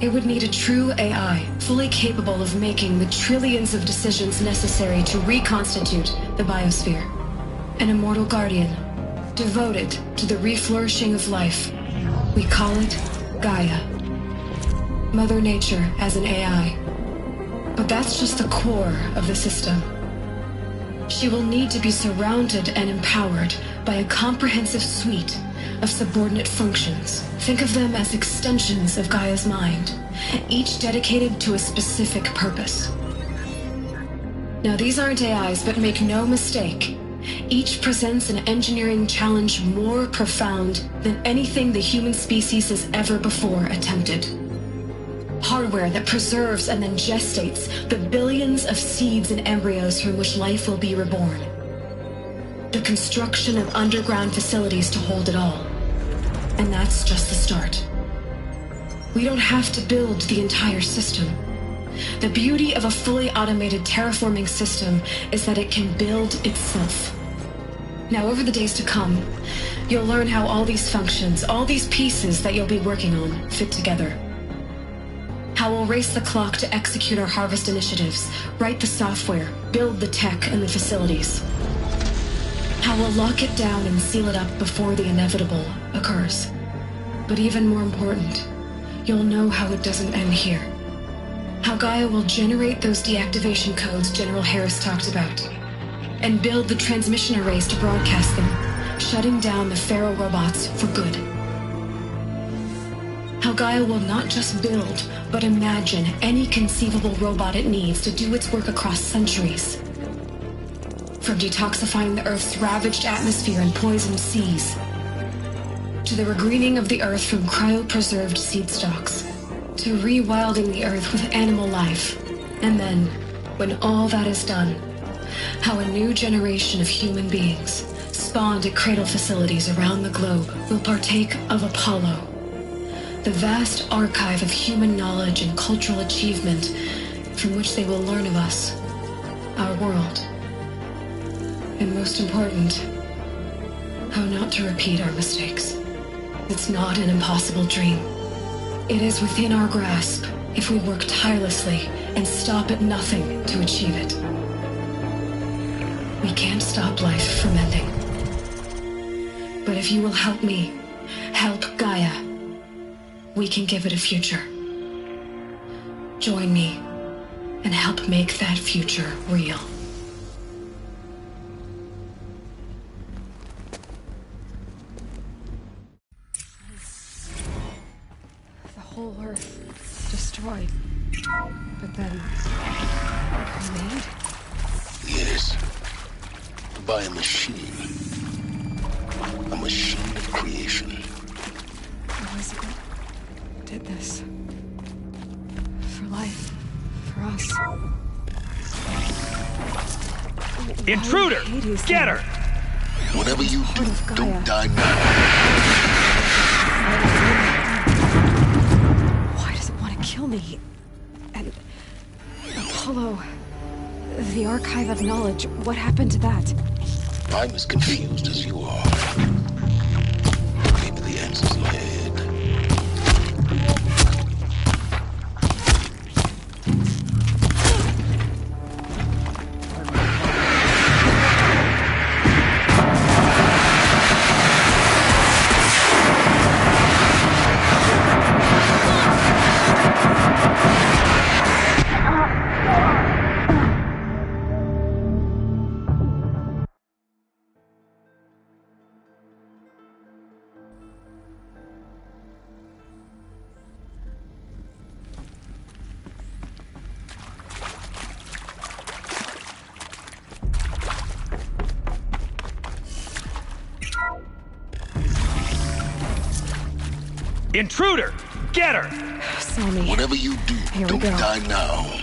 F: it would need a true AI, fully capable of making the trillions of decisions necessary to reconstitute the biosphere. An immortal guardian, devoted to the reflourishing of life. We call it Gaia. Mother Nature as an AI. But that's just the core of the system. She will need to be surrounded and empowered by a comprehensive suite of subordinate functions. Think of them as extensions of Gaia's mind, each dedicated to a specific purpose. Now, these aren't AIs, but make no mistake, each presents an engineering challenge more profound than anything the human species has ever before attempted. Hardware that preserves and then gestates the billions of seeds and embryos from which life will be reborn. The construction of underground facilities to hold it all. And that's just the start. We don't have to build the entire system. The beauty of a fully automated terraforming system is that it can build itself. Now, over the days to come, you'll learn how all these functions, all these pieces that you'll be working on, fit together. How we'll race the clock to execute our harvest initiatives, write the software, build the tech and the facilities. How we'll lock it down and seal it up before the inevitable occurs. But even more important, you'll know how it doesn't end here. How Gaia will generate those deactivation codes General Harris talked about, and build the transmission arrays to broadcast them, shutting down the Pharaoh robots for good. How Gaia will not just build, but imagine any conceivable robot it needs to do its work across centuries. From detoxifying the Earth's ravaged atmosphere and poisoned seas, to the regreening of the Earth from cryopreserved seed stalks, to rewilding the Earth with animal life. And then, when all that is done, how a new generation of human beings, spawned at cradle facilities around the globe, will partake of Apollo, the vast archive of human knowledge and cultural achievement from which they will learn of us, our world. And most important, how not to repeat our mistakes. It's not an impossible dream. It is within our grasp if we work tirelessly and stop at nothing to achieve it. We can't stop life from ending. But if you will help me, help Gaia, we can give it a future. Join me and help make that future real.
B: The whole Earth destroyed. But then... made?
G: Yes. By a machine. A machine of creation.
B: Elizabeth did this. For life. For us.
J: Intruder! Get her!
G: Whatever you do, don't die now.
B: Why does it want to kill me? And Apollo, the archive of knowledge, what happened to that?
G: I'm as confused as you are. Maybe the answers lie ahead.
J: Intruder! Get her!
B: Saw me.
G: Whatever you do, don't die now.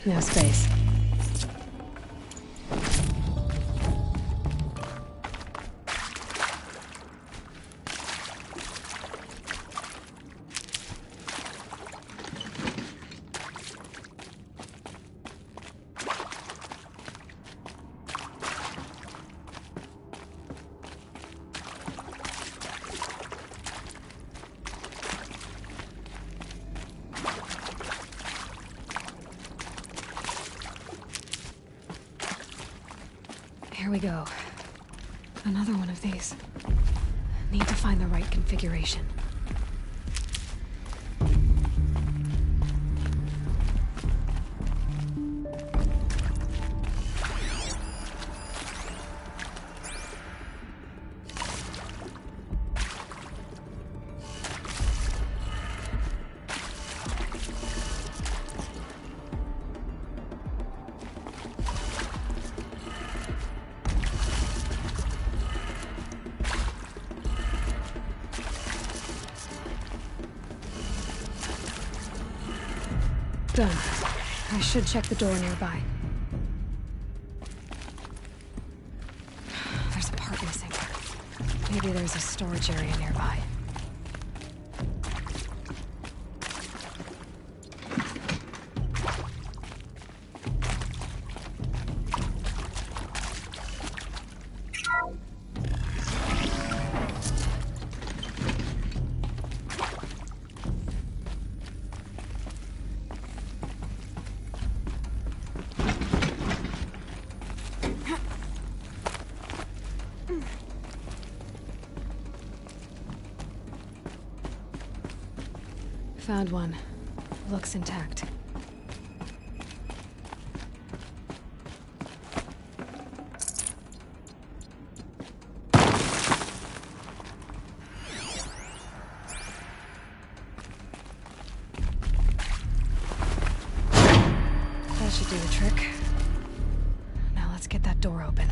B: No space. Here we go. Another one of these. Need to find the right configuration. Done. I should check the door nearby. There's a part missing. Maybe there's a storage area nearby. Found one. Looks intact. That should do the trick. Now let's get that door open.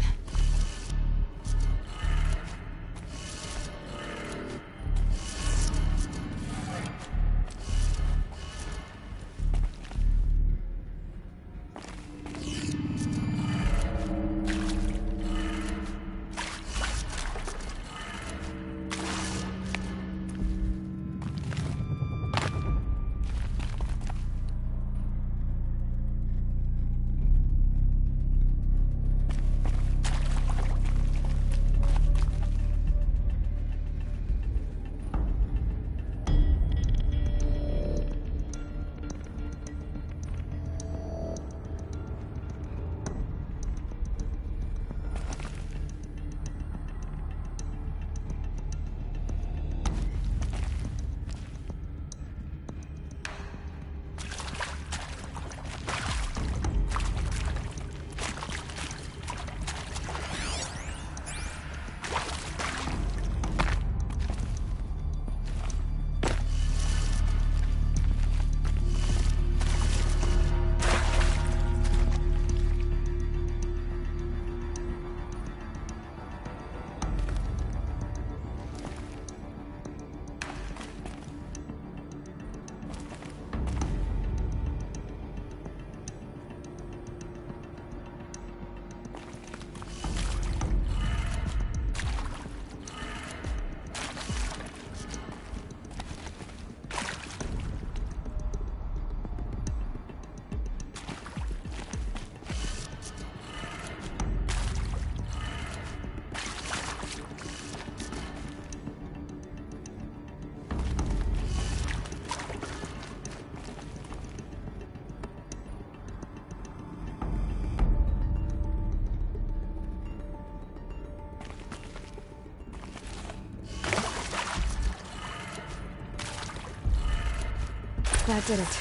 B: That did it.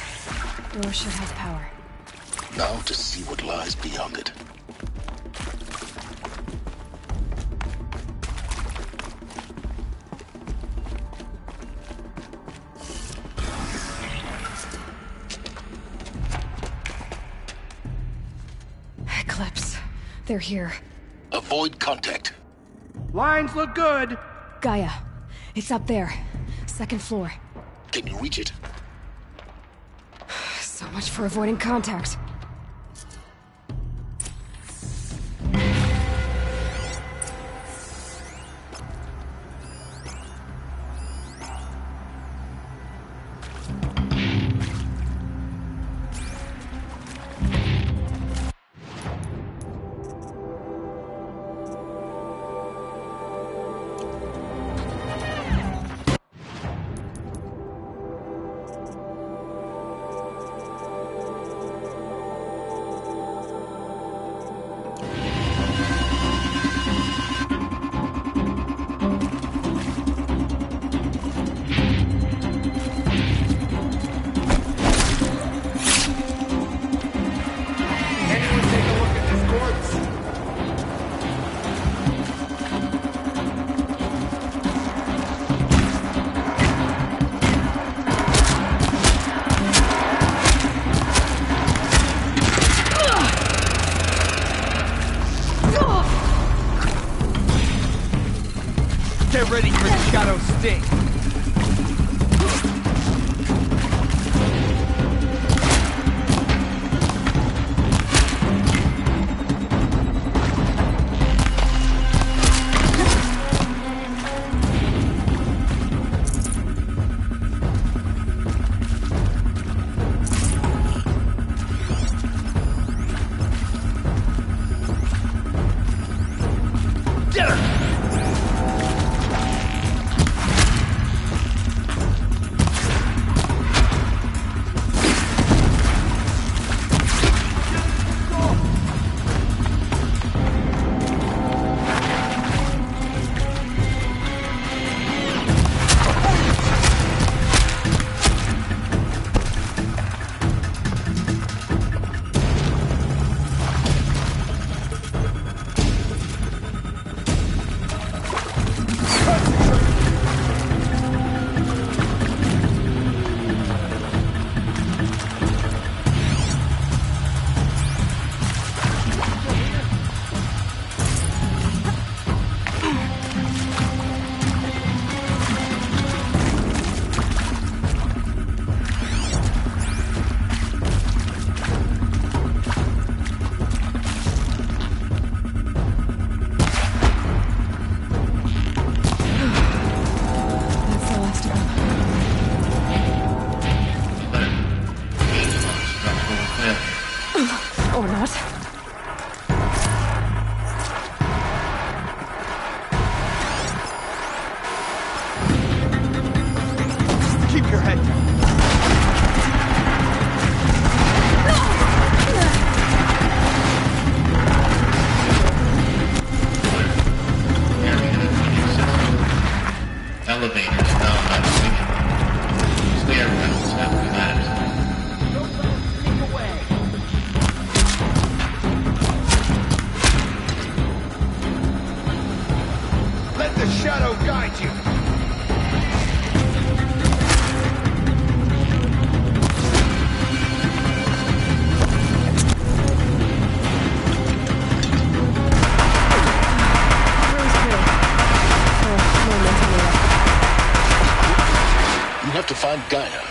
B: Door should have power.
G: Now to see what lies beyond it.
B: Eclipse. They're here.
G: Avoid contact.
J: Lines look good.
B: Gaia. It's up there. Second floor.
G: Can you reach it?
B: So much for avoiding contact.
J: sting.
B: Or not.
J: Keep your head down.
Q: Elevators now not swinging. Stairwells have collapsed.
J: Let the shadow guide you.
G: You have to find Gaia.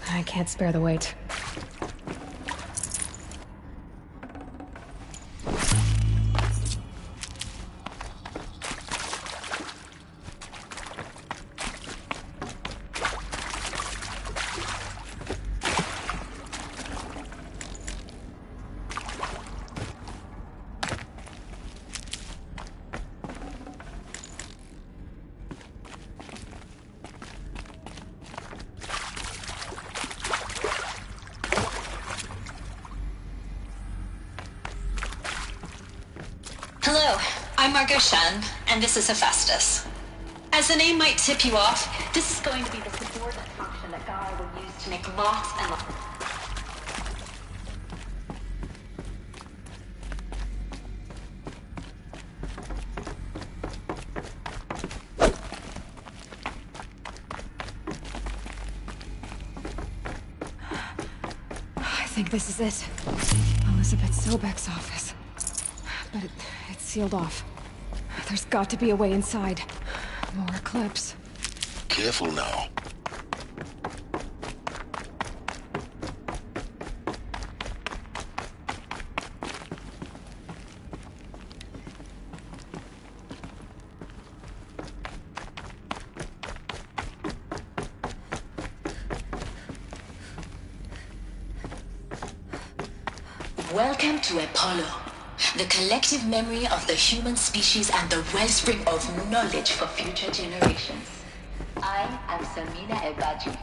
B: I can't spare the weight.
F: Hello, I'm Margot Shen, and this is Hephaestus. As the name might tip you off, this is going to be the subordinate function that Gaia will use to make lots and lots.
B: I think this is it. Elizabeth Sobek's office. But it's sealed off. There's got to be a way inside. More clips.
G: Careful now.
F: Welcome to Apollo, the collective memory of the human species and the wellspring of knowledge for future generations. I am Samina Ebaji.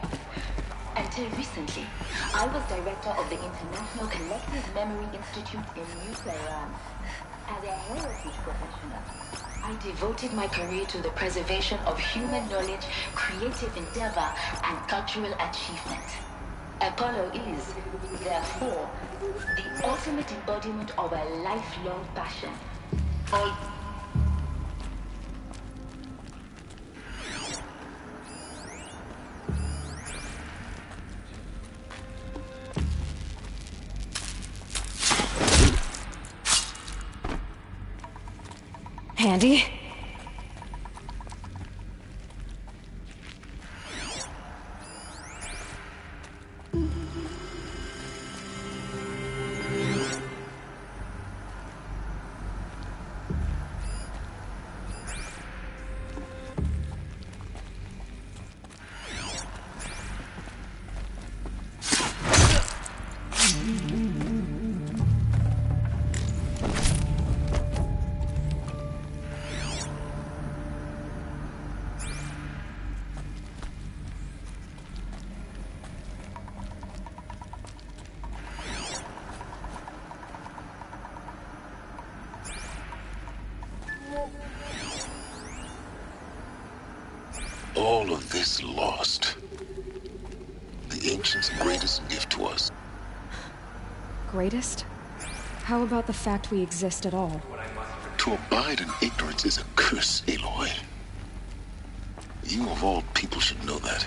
F: Until recently, I was director of the International Collective Memory Institute in New Tehran. As a heritage professional, I devoted my career to the preservation of human knowledge, creative endeavor, and cultural achievement. Apollo is, therefore, the ultimate embodiment of a lifelong passion.
B: handy.
G: All of this lost. The ancients' greatest gift to us.
B: Greatest? How about the fact we exist at all?
G: To abide in ignorance is a curse, Aloy. You of all people should know that.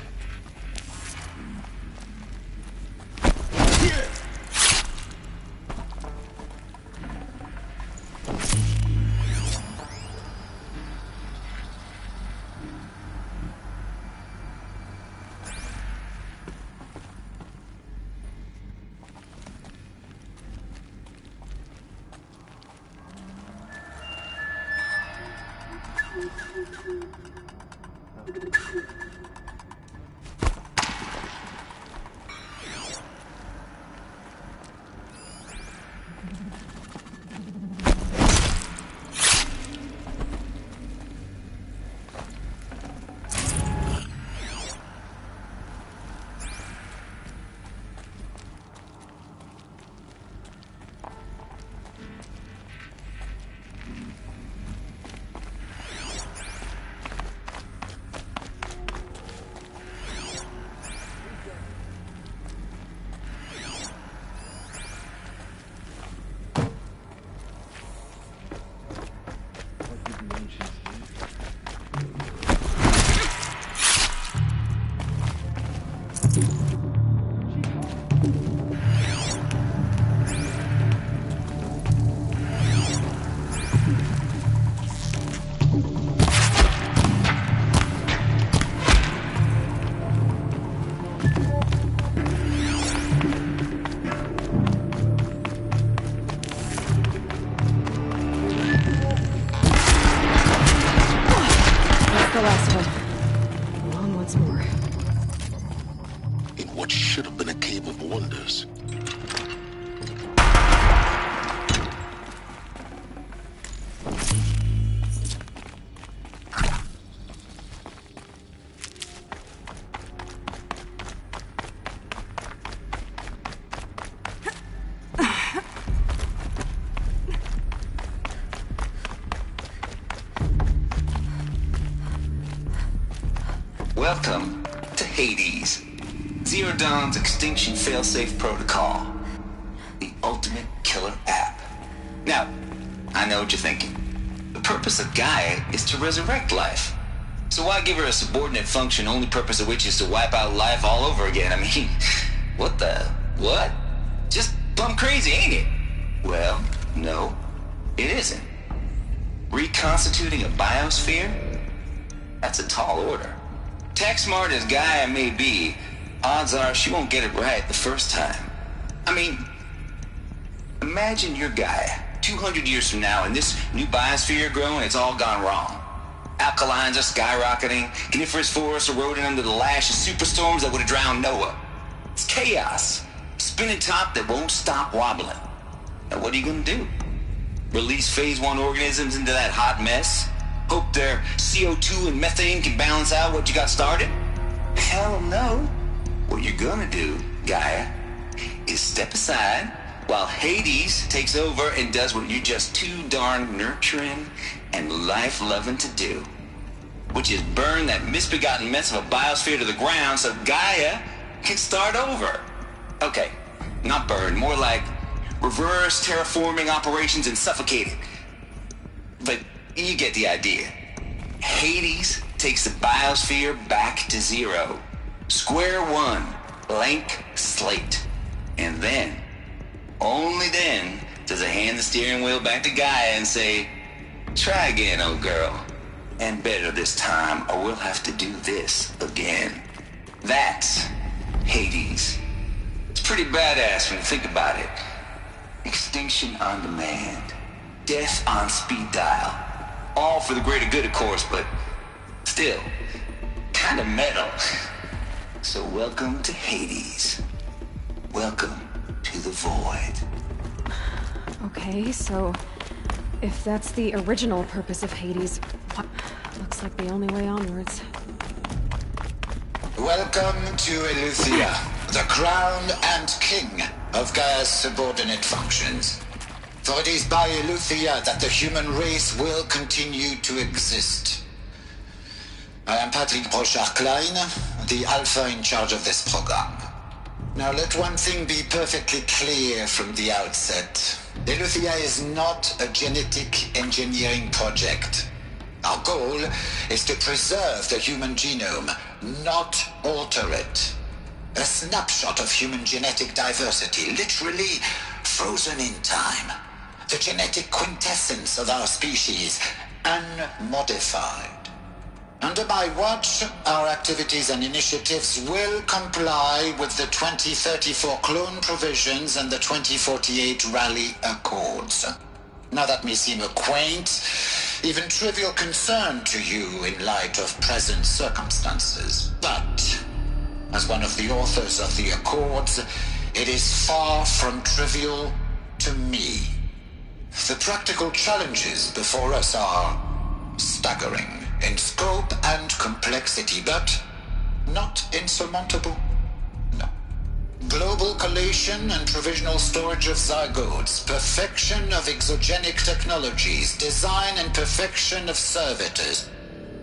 D: Welcome to Hades, Zero Dawn's extinction failsafe protocol, the ultimate killer app. Now, I know what you're thinking. The purpose of Gaia is to resurrect life. So why give her a subordinate function, only purpose of which is to wipe out life all over again? I mean, what? Just plumb crazy, ain't it? Well, no, it isn't. Reconstituting a biosphere? That's a tall order. Tech smart as Gaia may be, odds are she won't get it right the first time. I mean, imagine you're Gaia, 200 years from now, and this new biosphere growing, it's all gone wrong. Alkalines are skyrocketing, coniferous forests eroding under the lash of superstorms that would have drowned Noah. It's chaos, spinning top that won't stop wobbling. Now what are you gonna do? Release phase 1 organisms into that hot mess? Hope their CO2 and methane can balance out what you got started? Hell no. What you're gonna do, Gaia, is step aside while Hades takes over and does what you're just too darn nurturing and life-loving to do, which is burn that misbegotten mess of a biosphere to the ground so Gaia can start over. Okay, not burn, more like reverse terraforming operations and suffocate it. But you get the idea. Hades takes the biosphere back to zero. Square one, blank slate. And then, only then, does it hand the steering wheel back to Gaia and say, Try again, old girl. And better this time, or we'll have to do this again. That's Hades. It's pretty badass when you think about it. Extinction on demand. Death on speed dial. All for the greater good, of course, but still, kind of metal. So welcome to Hades. Welcome to the void.
B: Okay, so if that's the original purpose of Hades, what looks like the only way onwards.
S: Welcome to Eleuthia, the crown and king of Gaia's subordinate functions. For it is by Eleuthia that the human race will continue to exist. I am Patrick Brochard-Klein, the Alpha in charge of this program. Now let one thing be perfectly clear from the outset. Eleuthia is not a genetic engineering project. Our goal is to preserve the human genome, not alter it. A snapshot of human genetic diversity, literally frozen in time. The genetic quintessence of our species, unmodified. Under my watch, our activities and initiatives will comply with the 2034 clone provisions and the 2048 Rally Accords. Now that may seem a quaint, even trivial concern to you in light of present circumstances, but as one of the authors of the Accords, it is far from trivial to me. The practical challenges before us are staggering in scope and complexity, but not insurmountable. No. Global collation and provisional storage of zygotes, perfection of exogenic technologies, design and perfection of servitors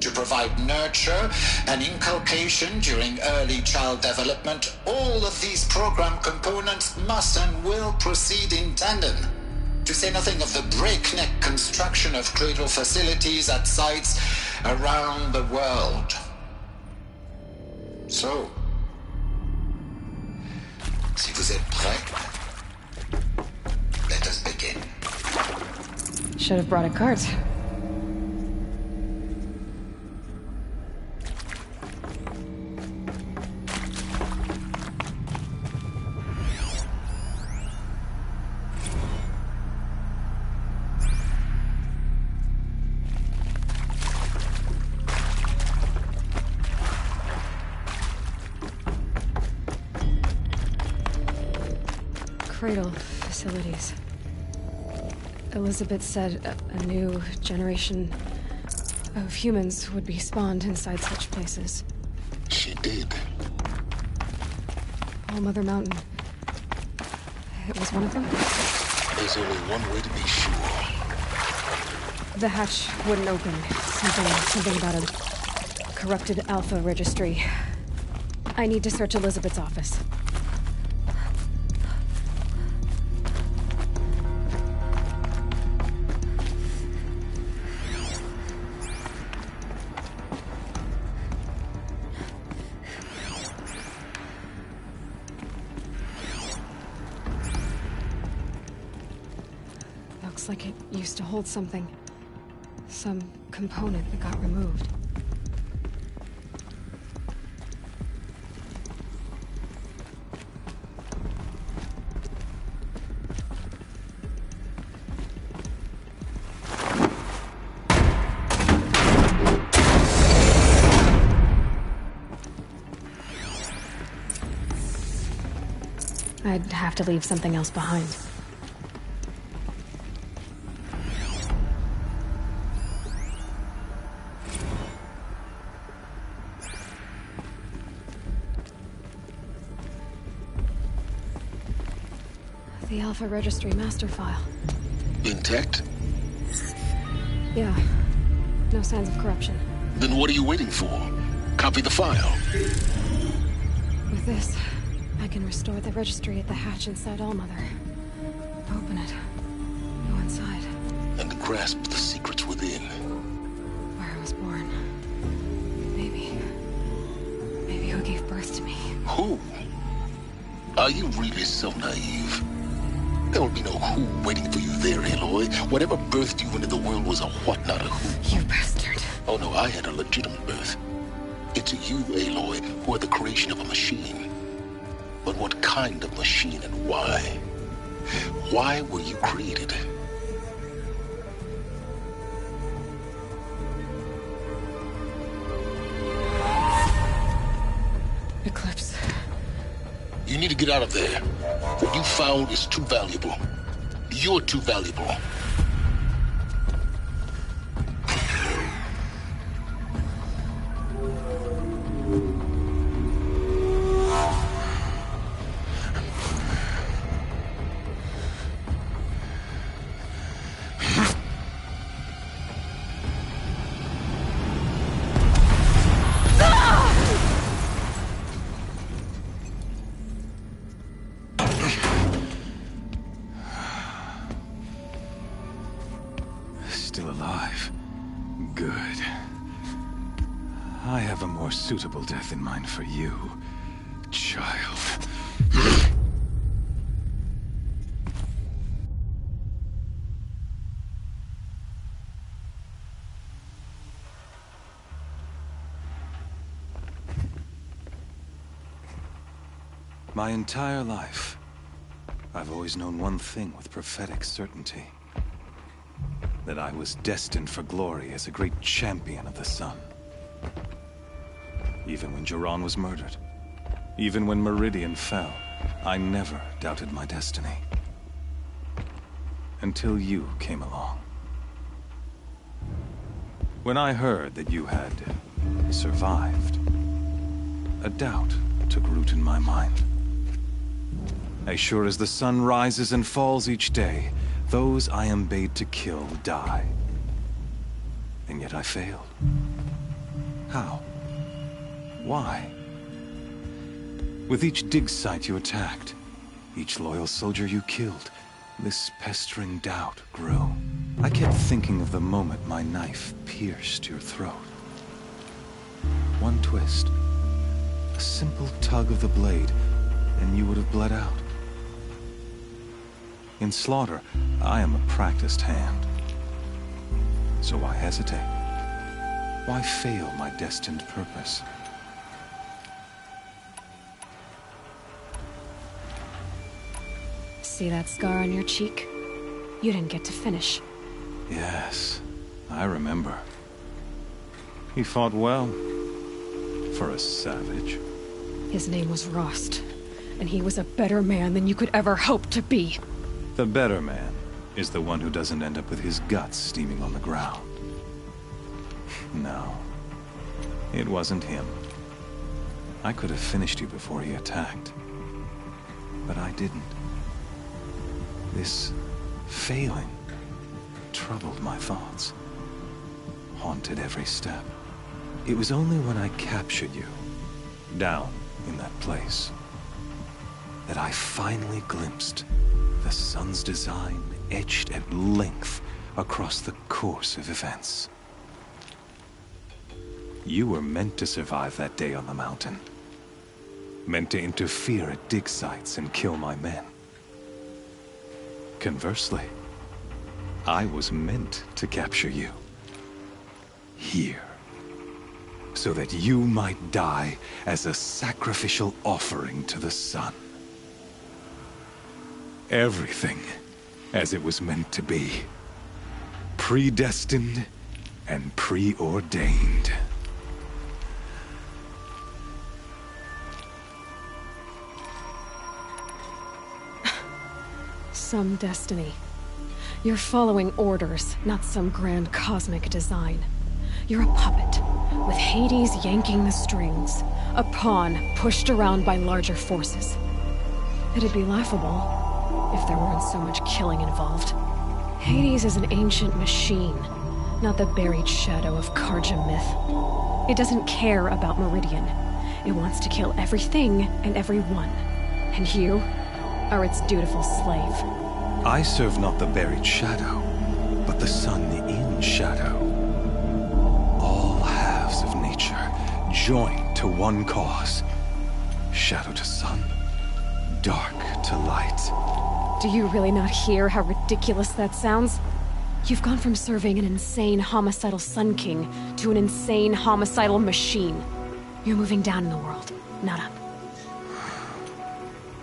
S: to provide nurture and inculcation during early child development. All of these program components must and will proceed in tandem. To say nothing of the breakneck construction of cradle facilities at sites around the world. So, si vous êtes prêts, let us begin.
B: Should have brought a cart. Cradle facilities. Elizabeth said a new generation of humans would be spawned inside such places.
G: She did.
B: All Mother Mountain. It was one of them?
G: There's only one way to be sure.
B: The hatch wouldn't open. Something about a corrupted Alpha registry. I need to search Elizabeth's office. Looks like it used to hold something. Some component that got removed. I'd have to leave something else behind. The Alpha Registry master file.
G: Intact?
B: Yeah. No signs of corruption.
G: Then what are you waiting for? Copy the file.
B: With this, I can restore the registry at the hatch inside Allmother. Open it. Go inside.
G: And grasp the secrets within.
B: Where I was born. Maybe who gave birth to me.
G: Who? Are you really so naive? There will be no who waiting for you there, Aloy. Whatever birthed you into the world was a what, not a who.
B: You bastard.
G: Oh no, I had a legitimate birth. It's you, Aloy, who are the creation of a machine. But what kind of machine and why? Why were you created?
B: Eclipse.
G: You need to get out of there. What you found is too valuable. You're too valuable.
M: Still alive. Good. I have a more suitable death in mind for you, child. My entire life, I've always known one thing with prophetic certainty. That I was destined for glory as a great champion of the sun. Even when Jiran was murdered, even when Meridian fell, I never doubted my destiny. Until you came along. When I heard that you had survived, a doubt took root in my mind. As sure as the sun rises and falls each day, those I am bade to kill die. And yet I failed. How? Why? With each dig site you attacked, each loyal soldier you killed, this pestering doubt grew. I kept thinking of the moment my knife pierced your throat. One twist, a simple tug of the blade, and you would have bled out. In slaughter, I am a practiced hand. So why hesitate? Why fail my destined purpose?
B: See that scar on your cheek? You didn't get to finish.
M: Yes, I remember. He fought well. For a savage.
B: His name was Rost, and he was a better man than you could ever hope to be.
M: The better man is the one who doesn't end up with his guts steaming on the ground. No, it wasn't him. I could have finished you before he attacked. But I didn't. This failing troubled my thoughts, haunted every step. It was only when I captured you, down in that place, that I finally glimpsed the sun's design etched at length across the course of events. You were meant to survive that day on the mountain. Meant to interfere at dig sites and kill my men. Conversely, I was meant to capture you. Here. So that you might die as a sacrificial offering to the sun. Everything as it was meant to be. Predestined and preordained.
B: Some destiny. You're following orders, not some grand cosmic design. You're a puppet, with Hades yanking the strings. A pawn pushed around by larger forces. It'd be laughable if there weren't so much killing involved. Hades is an ancient machine, not the buried shadow of Karja myth. It doesn't care about Meridian. It wants to kill everything and everyone. And you are its dutiful slave.
M: I serve not the buried shadow, but the sun in shadow. All halves of nature joined to one cause. Shadow to sun, dark to light.
B: Do you really not hear how ridiculous that sounds? You've gone from serving an insane homicidal Sun King to an insane homicidal machine. You're moving down in the world, not up.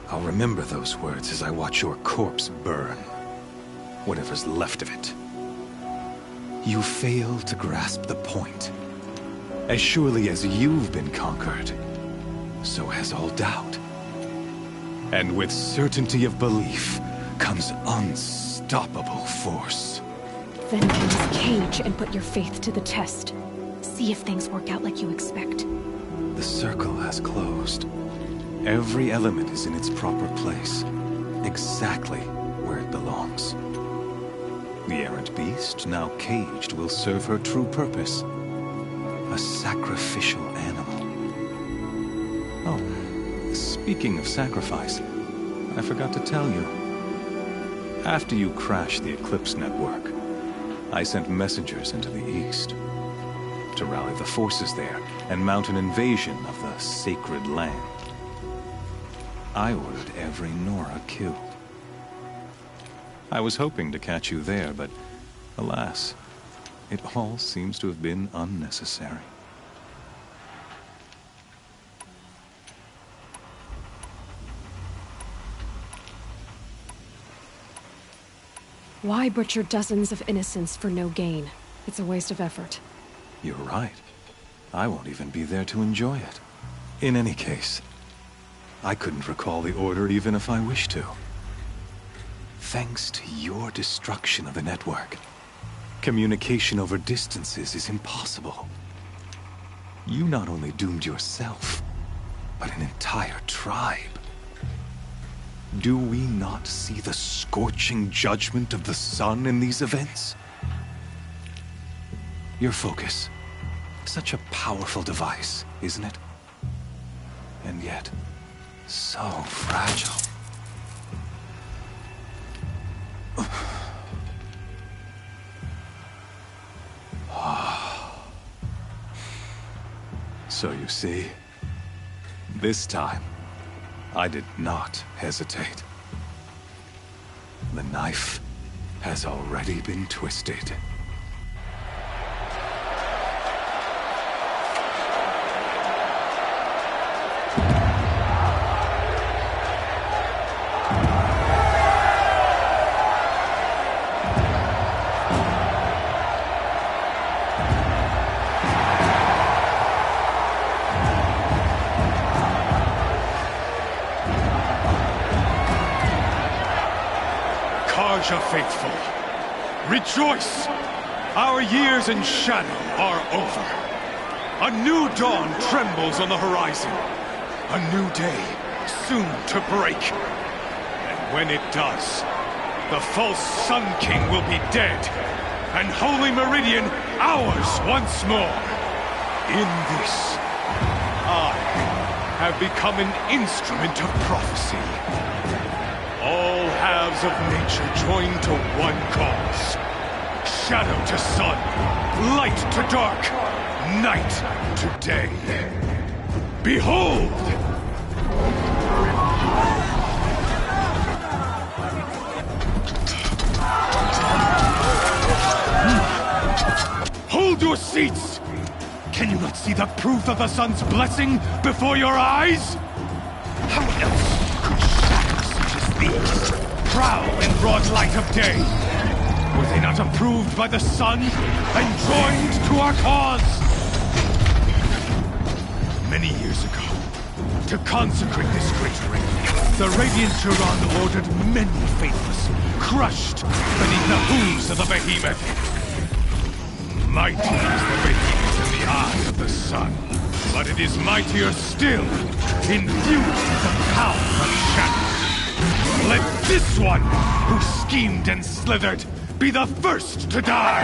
M: I'll remember those words as I watch your corpse burn. Whatever's left of it. You fail to grasp the point. As surely as you've been conquered, so has all doubt. And with certainty of belief comes unstoppable force.
B: Then get in this cage and put your faith to the test. See if things work out like you expect.
M: The circle has closed. Every element is in its proper place, exactly where it belongs. The errant beast, now caged, will serve her true purpose. A sacrificial animal. Oh, speaking of sacrifice, I forgot to tell you. After you crashed the Eclipse network, I sent messengers into the east to rally the forces there and mount an invasion of the sacred land. I ordered every Nora killed. I was hoping to catch you there, but alas, it all seems to have been unnecessary.
B: Why butcher dozens of innocents for no gain? It's a waste of effort.
M: You're right. I won't even be there to enjoy it. In any case, I couldn't recall the order even if I wished to. Thanks to your destruction of the network, communication over distances is impossible. You not only doomed yourself, but an entire tribe. Do we not see the scorching judgment of the sun in these events? Your focus. Such a powerful device, isn't it? And yet, so fragile. So you see, this time, I did not hesitate. The knife has already been twisted.
K: Faithful, rejoice! Our years in shadow are over. A new dawn trembles on the horizon. A new day soon to break. And when it does, the false Sun King will be dead, and Holy Meridian ours once more. In this, I have become an instrument of prophecy. All halves of nature join to one cause. Shadow to sun, light to dark, night to day. Behold! Hold your seats! Can you not see the proof of the sun's blessing before your eyes? How else these prowl in broad light of day? Were they not approved by the sun and joined to our cause? Many years ago, to consecrate this great ring, the Radiant Turan ordered many faithless, crushed beneath the hooves of the behemoth. Mighty is the behemoth in the eye of the sun, but it is mightier still, infused with the power of shadow. Let this one, who schemed and slithered, be the first to die!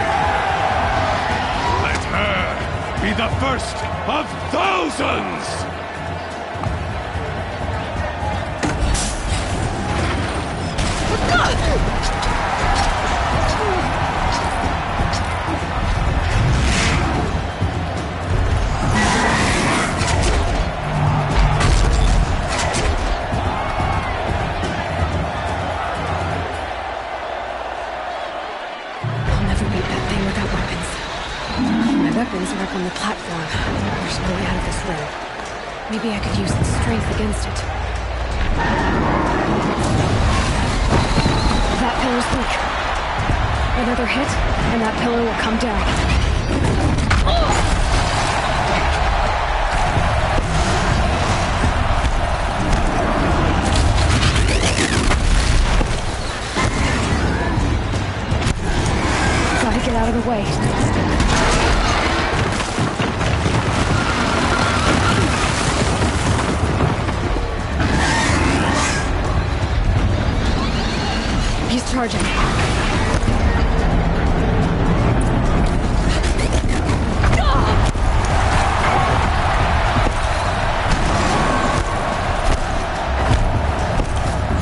K: Let her be the first of thousands!
B: Maybe I could use its strength against it. That pillar's weak. Another hit, and that pillar will come down. Gotta get out of the way. He's charging.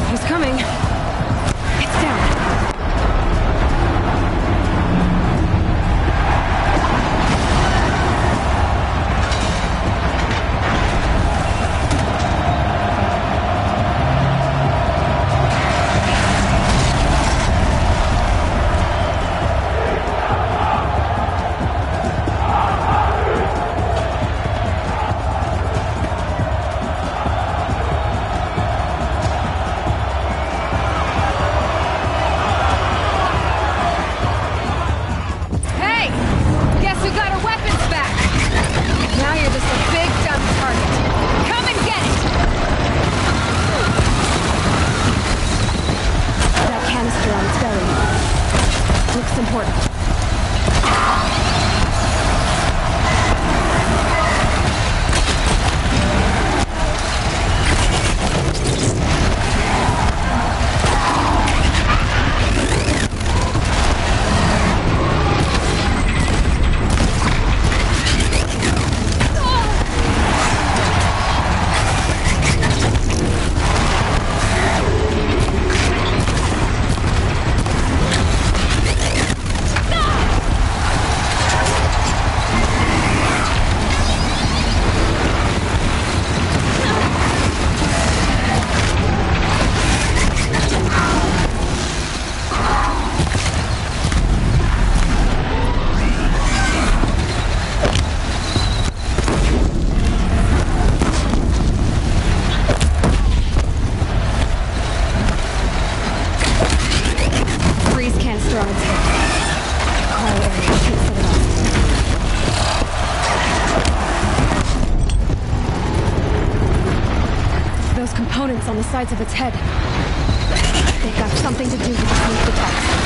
B: He's coming. It's down. On the sides of its head. They've got something to do with the sneak attacks.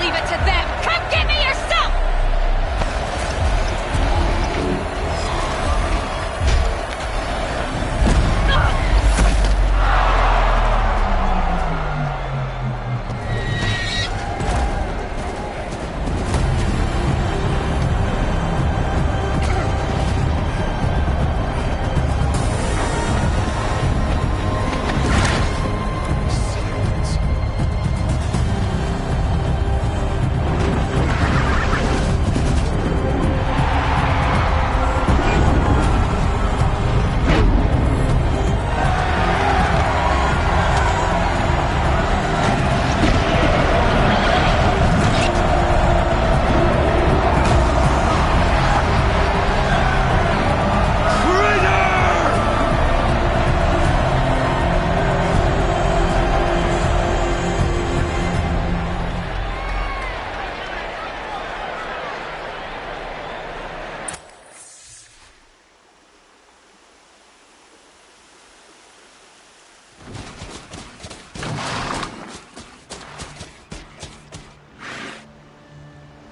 B: leave it to them! Come get me yourself!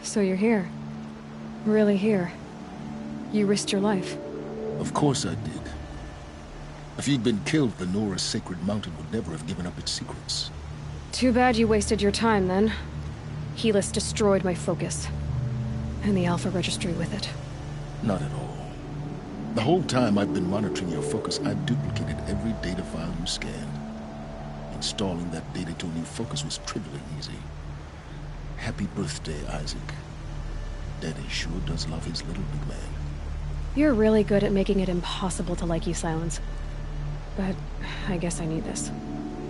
B: So you're here. Really here. You risked your life.
G: Of course I did. If you'd been killed, the Nora's sacred mountain would never have given up its secrets.
B: Too bad you wasted your time, then. Helis destroyed my focus. And the Alpha Registry with it.
G: Not at all. The whole time I've been monitoring your focus, I've duplicated every data file you scanned. Installing that data to a new focus was trivially easy. Happy birthday, Isaac. Daddy sure does love his little big man.
B: You're really good at making it impossible to like you, Silence. But I guess I need this.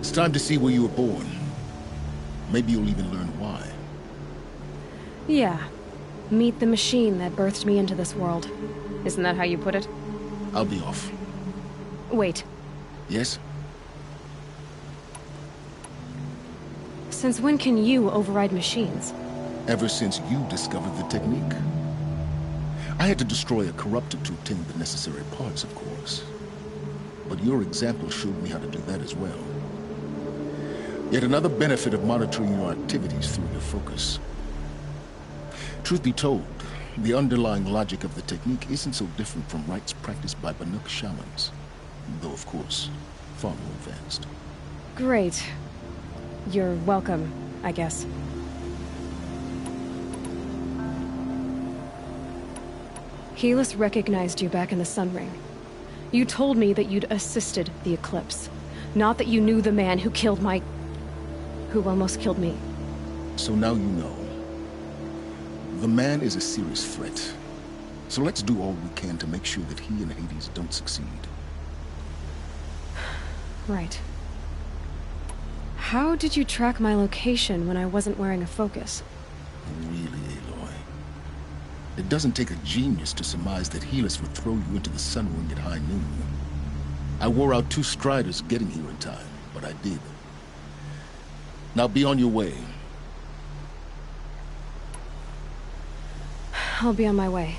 G: It's time to see where you were born. Maybe you'll even learn why.
B: Yeah. Meet the machine that birthed me into this world. Isn't that how you put it?
G: I'll be off.
B: Wait.
G: Yes?
B: Since when can you override machines?
G: Ever since you discovered the technique. I had to destroy a corruptor to obtain the necessary parts, of course. But your example showed me how to do that as well. Yet another benefit of monitoring your activities through your focus. Truth be told, the underlying logic of the technique isn't so different from rites practiced by Banuk shamans. Though, of course, far more advanced.
B: Great. You're welcome, I guess. Helis recognized you back in the Sun Ring. You told me that you'd assisted the Eclipse. Not that you knew the man who killed who almost killed me.
G: So now you know. The man is a serious threat. So let's do all we can to make sure that he and Hades don't succeed.
B: Right. How did you track my location when I wasn't wearing a focus?
G: Really, Aloy? It doesn't take a genius to surmise that Helis would throw you into the Sun Ring at high noon. I wore out 2 striders getting here in time, but I did. Now be on your way.
B: I'll be on my way.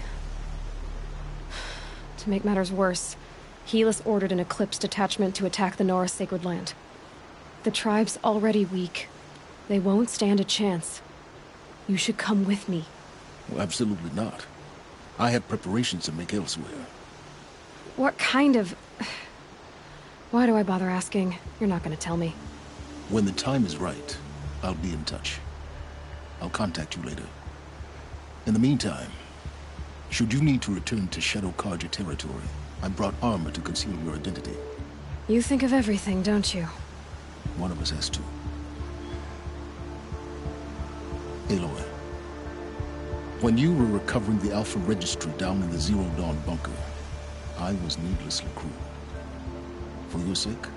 B: To make matters worse, Helis ordered an Eclipse detachment to attack the Nora Sacred Land. The tribe's already weak. They won't stand a chance. You should come with me.
G: Well, absolutely not. I have preparations to make elsewhere.
B: What kind of... Why do I bother asking? You're not gonna tell me.
G: When the time is right, I'll be in touch. I'll contact you later. In the meantime, should you need to return to Shadow Karja territory, I brought armor to conceal your identity.
B: You think of everything, don't you?
G: One of us has to. Aloy, when you were recovering the Alpha Registry down in the Zero Dawn bunker, I was needlessly cruel. For your sake,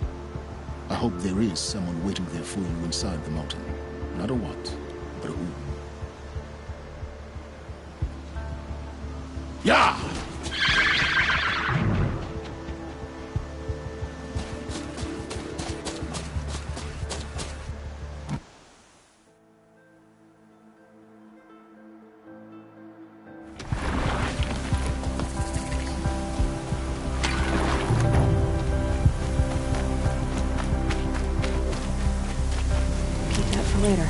G: I hope there is someone waiting there for you inside the mountain. Not a what, but a who. Yeah!
B: Keep that for later.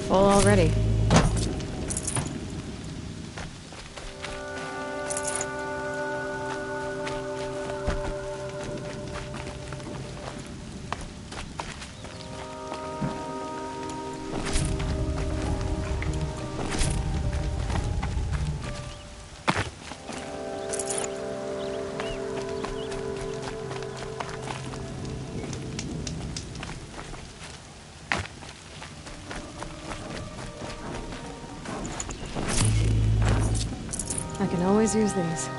B: Full already. I can always use these.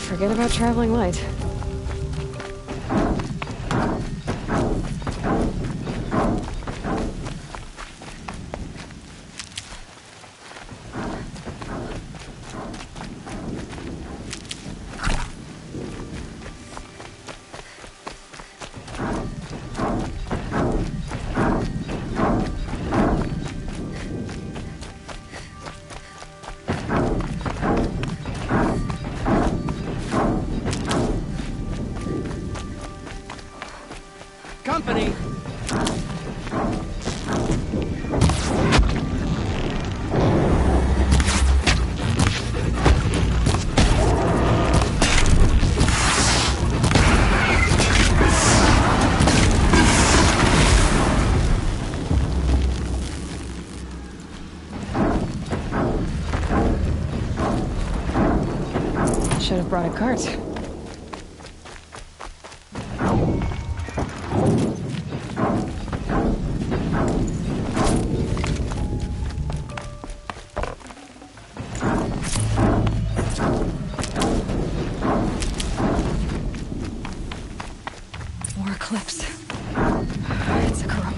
B: Forget about traveling light.
J: Company!
B: Should have brought a cart.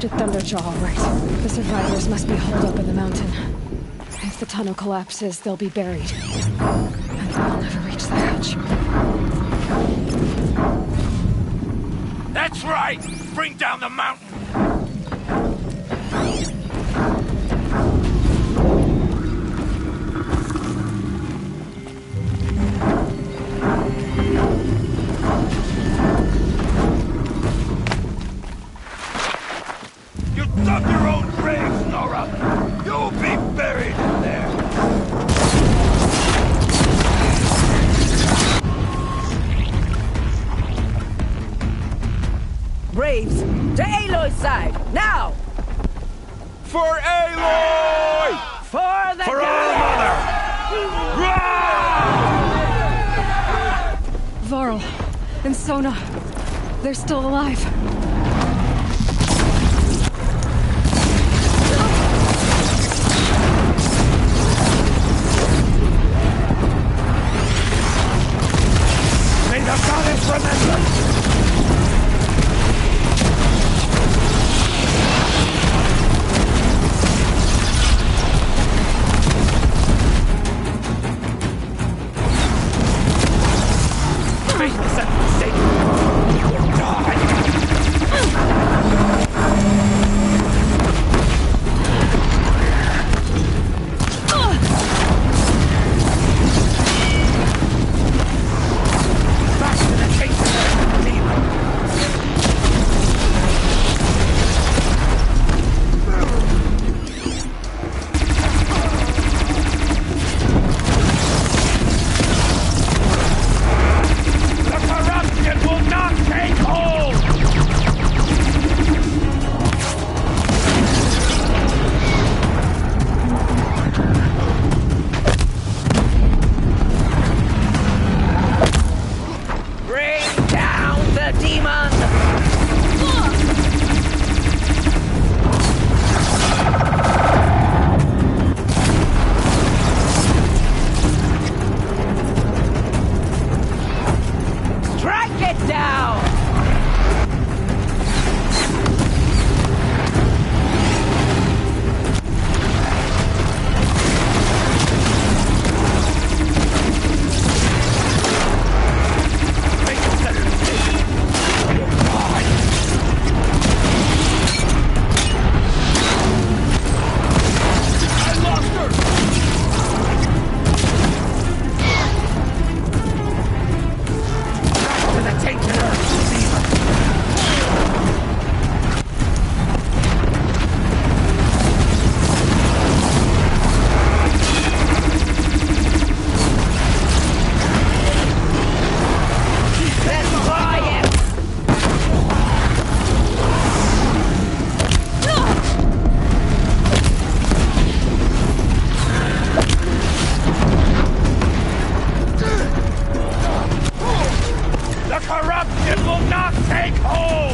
B: Thunderjaw, all right. The survivors must be holed up in the mountain. If the tunnel collapses, they'll be buried. And they'll never reach the hatch.
K: That's right! Bring down the mountain! Dug your own grave, Nora! You'll be buried in there!
H: Braves, to Aloy's side, now!
K: For Aloy!
H: For the
K: For our mother!
B: Varl and Sona, they're still alive.
K: May the goddess remember! Make this a mistake! Die! will not take hold!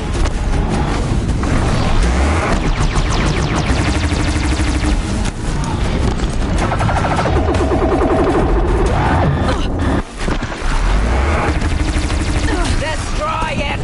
H: Destroy it!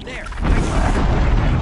J: There!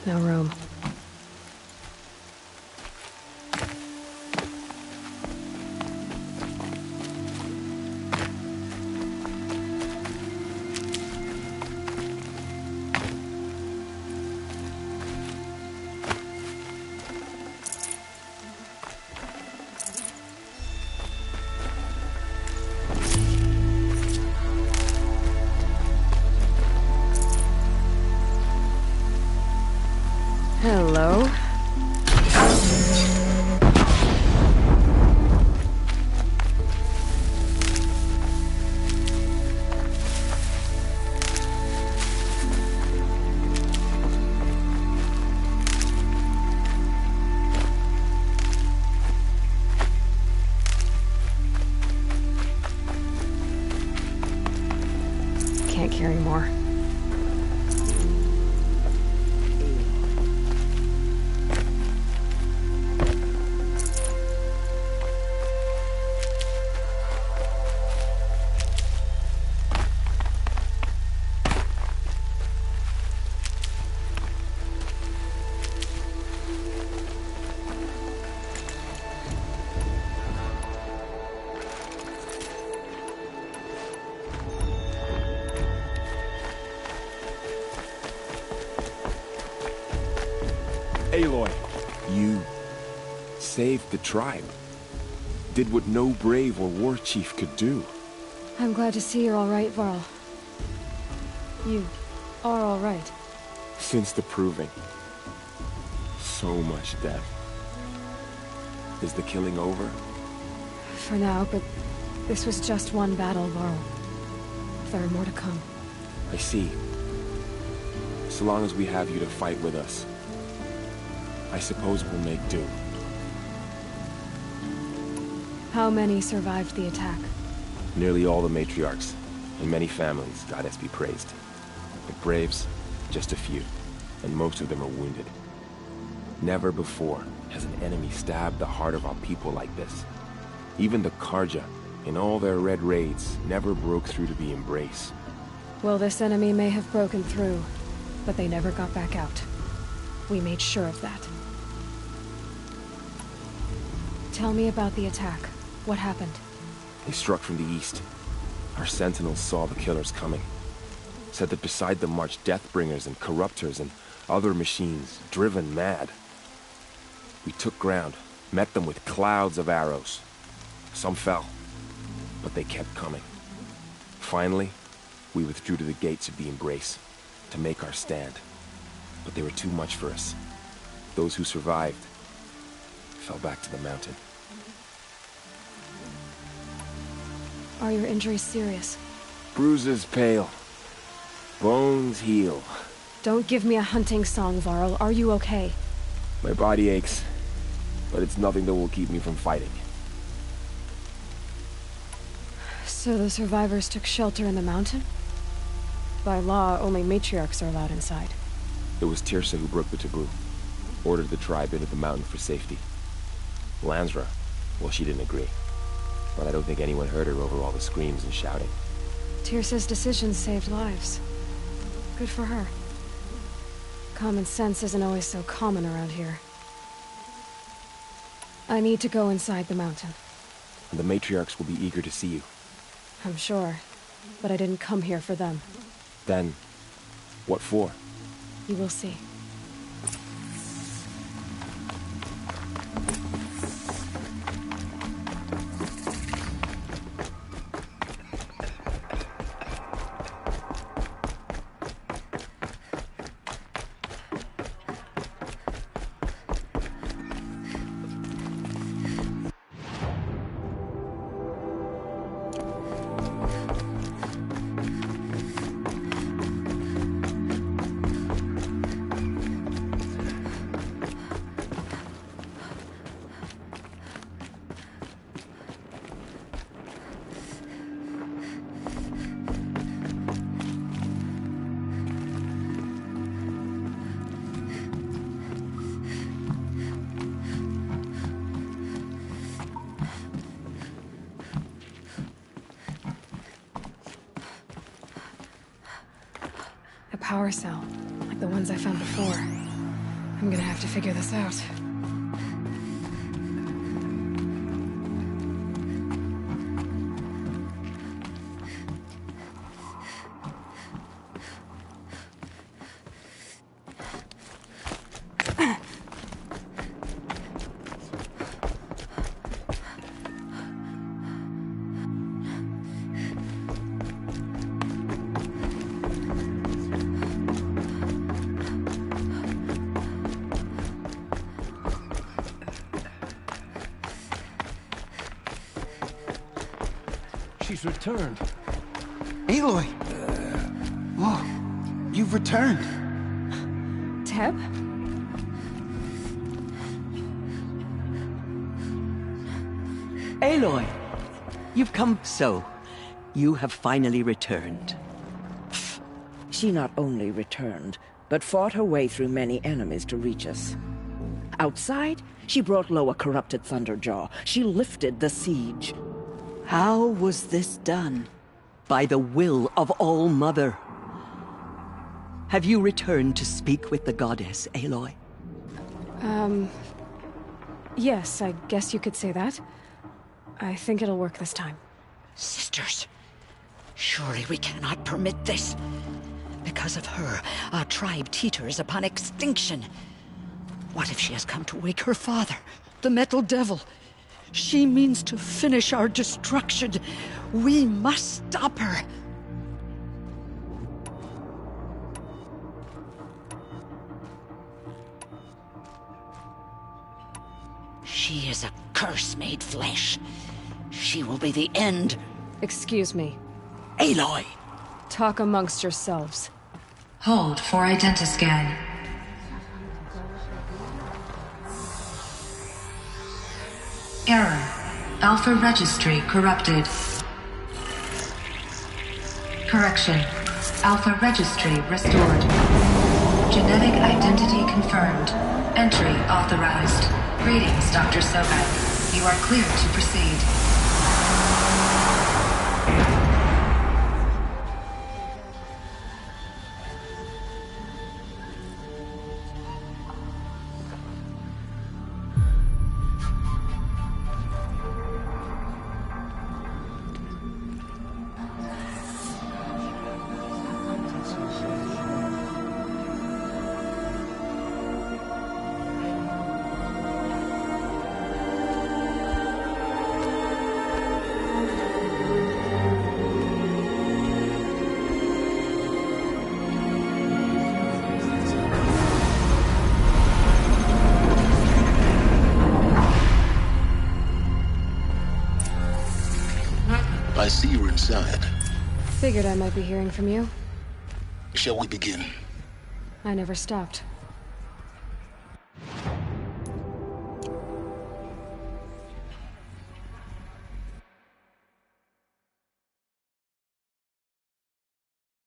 B: No room. Hello? Can't carry more.
T: Aloy, you saved the tribe. Did what no brave or war chief could do.
B: I'm glad to see you're all right, Varl. You are all right.
T: Since the proving. So much death. Is the killing over?
B: For now, but this was just one battle, Varl. There are more to come.
T: I see. So long as we have you to fight with us, I suppose we'll make do.
B: How many survived the attack?
T: Nearly all the matriarchs, and many families, goddess be praised. The braves, just a few, and most of them are wounded. Never before has an enemy stabbed the heart of our people like this. Even the Karja, in all their red raids, never broke through to the embrace.
B: Well, this enemy may have broken through, but they never got back out. We made sure of that. Tell me about the attack. What happened?
T: They struck from the east. Our sentinels saw the killers coming. Said that beside them marched Deathbringers and Corruptors and other machines, driven mad. We took ground, met them with clouds of arrows. Some fell, but they kept coming. Finally, we withdrew to the gates of the Embrace, to make our stand. But they were too much for us. Those who survived fell back to the mountain.
B: Are your injuries serious?
T: Bruises pale. Bones heal.
B: Don't give me a hunting song, Varl. Are you okay?
T: My body aches, but it's nothing that will keep me from fighting.
B: So the survivors took shelter in the mountain? By law, only matriarchs are allowed inside.
T: It was Tirsa who broke the taboo. Ordered the tribe into the mountain for safety. Lansra, well, she didn't agree. But I don't think anyone heard her over all the screams and shouting.
B: Tirsa's decision saved lives. Good for her. Common sense isn't always so common around here. I need to go inside the mountain.
T: And the matriarchs will be eager to see you.
B: I'm sure, but I didn't come here for them.
T: Then, what for?
B: You will see. Power cell, like the ones I found before. I'm gonna have to figure this out.
J: She's returned.
U: Aloy! Oh, you've returned.
B: Teb?
V: Aloy! You've come so. You have finally returned.
H: She not only returned, but fought her way through many enemies to reach us. Outside, she brought low a corrupted Thunderjaw. She lifted the siege.
V: How was this done? By the will of All-Mother. Have you returned to speak with the goddess, Aloy?
B: Yes, I guess you could say that. I think it'll work this time.
H: Sisters, surely we cannot permit this. Because of her, our tribe teeters upon extinction. What if she has come to wake her father, the Metal Devil? She means to finish our destruction. We must stop her. She is a curse made flesh. She will be the end.
B: Excuse me.
H: Aloy!
B: Talk amongst yourselves.
F: Hold for identiscan. Error. Alpha registry corrupted. Correction. Alpha registry restored. Genetic identity confirmed. Entry authorized. Greetings, Dr. Sobek. You are clear to proceed.
G: I see you're inside.
B: Figured I might be hearing from you.
G: Shall we begin?
B: I never stopped.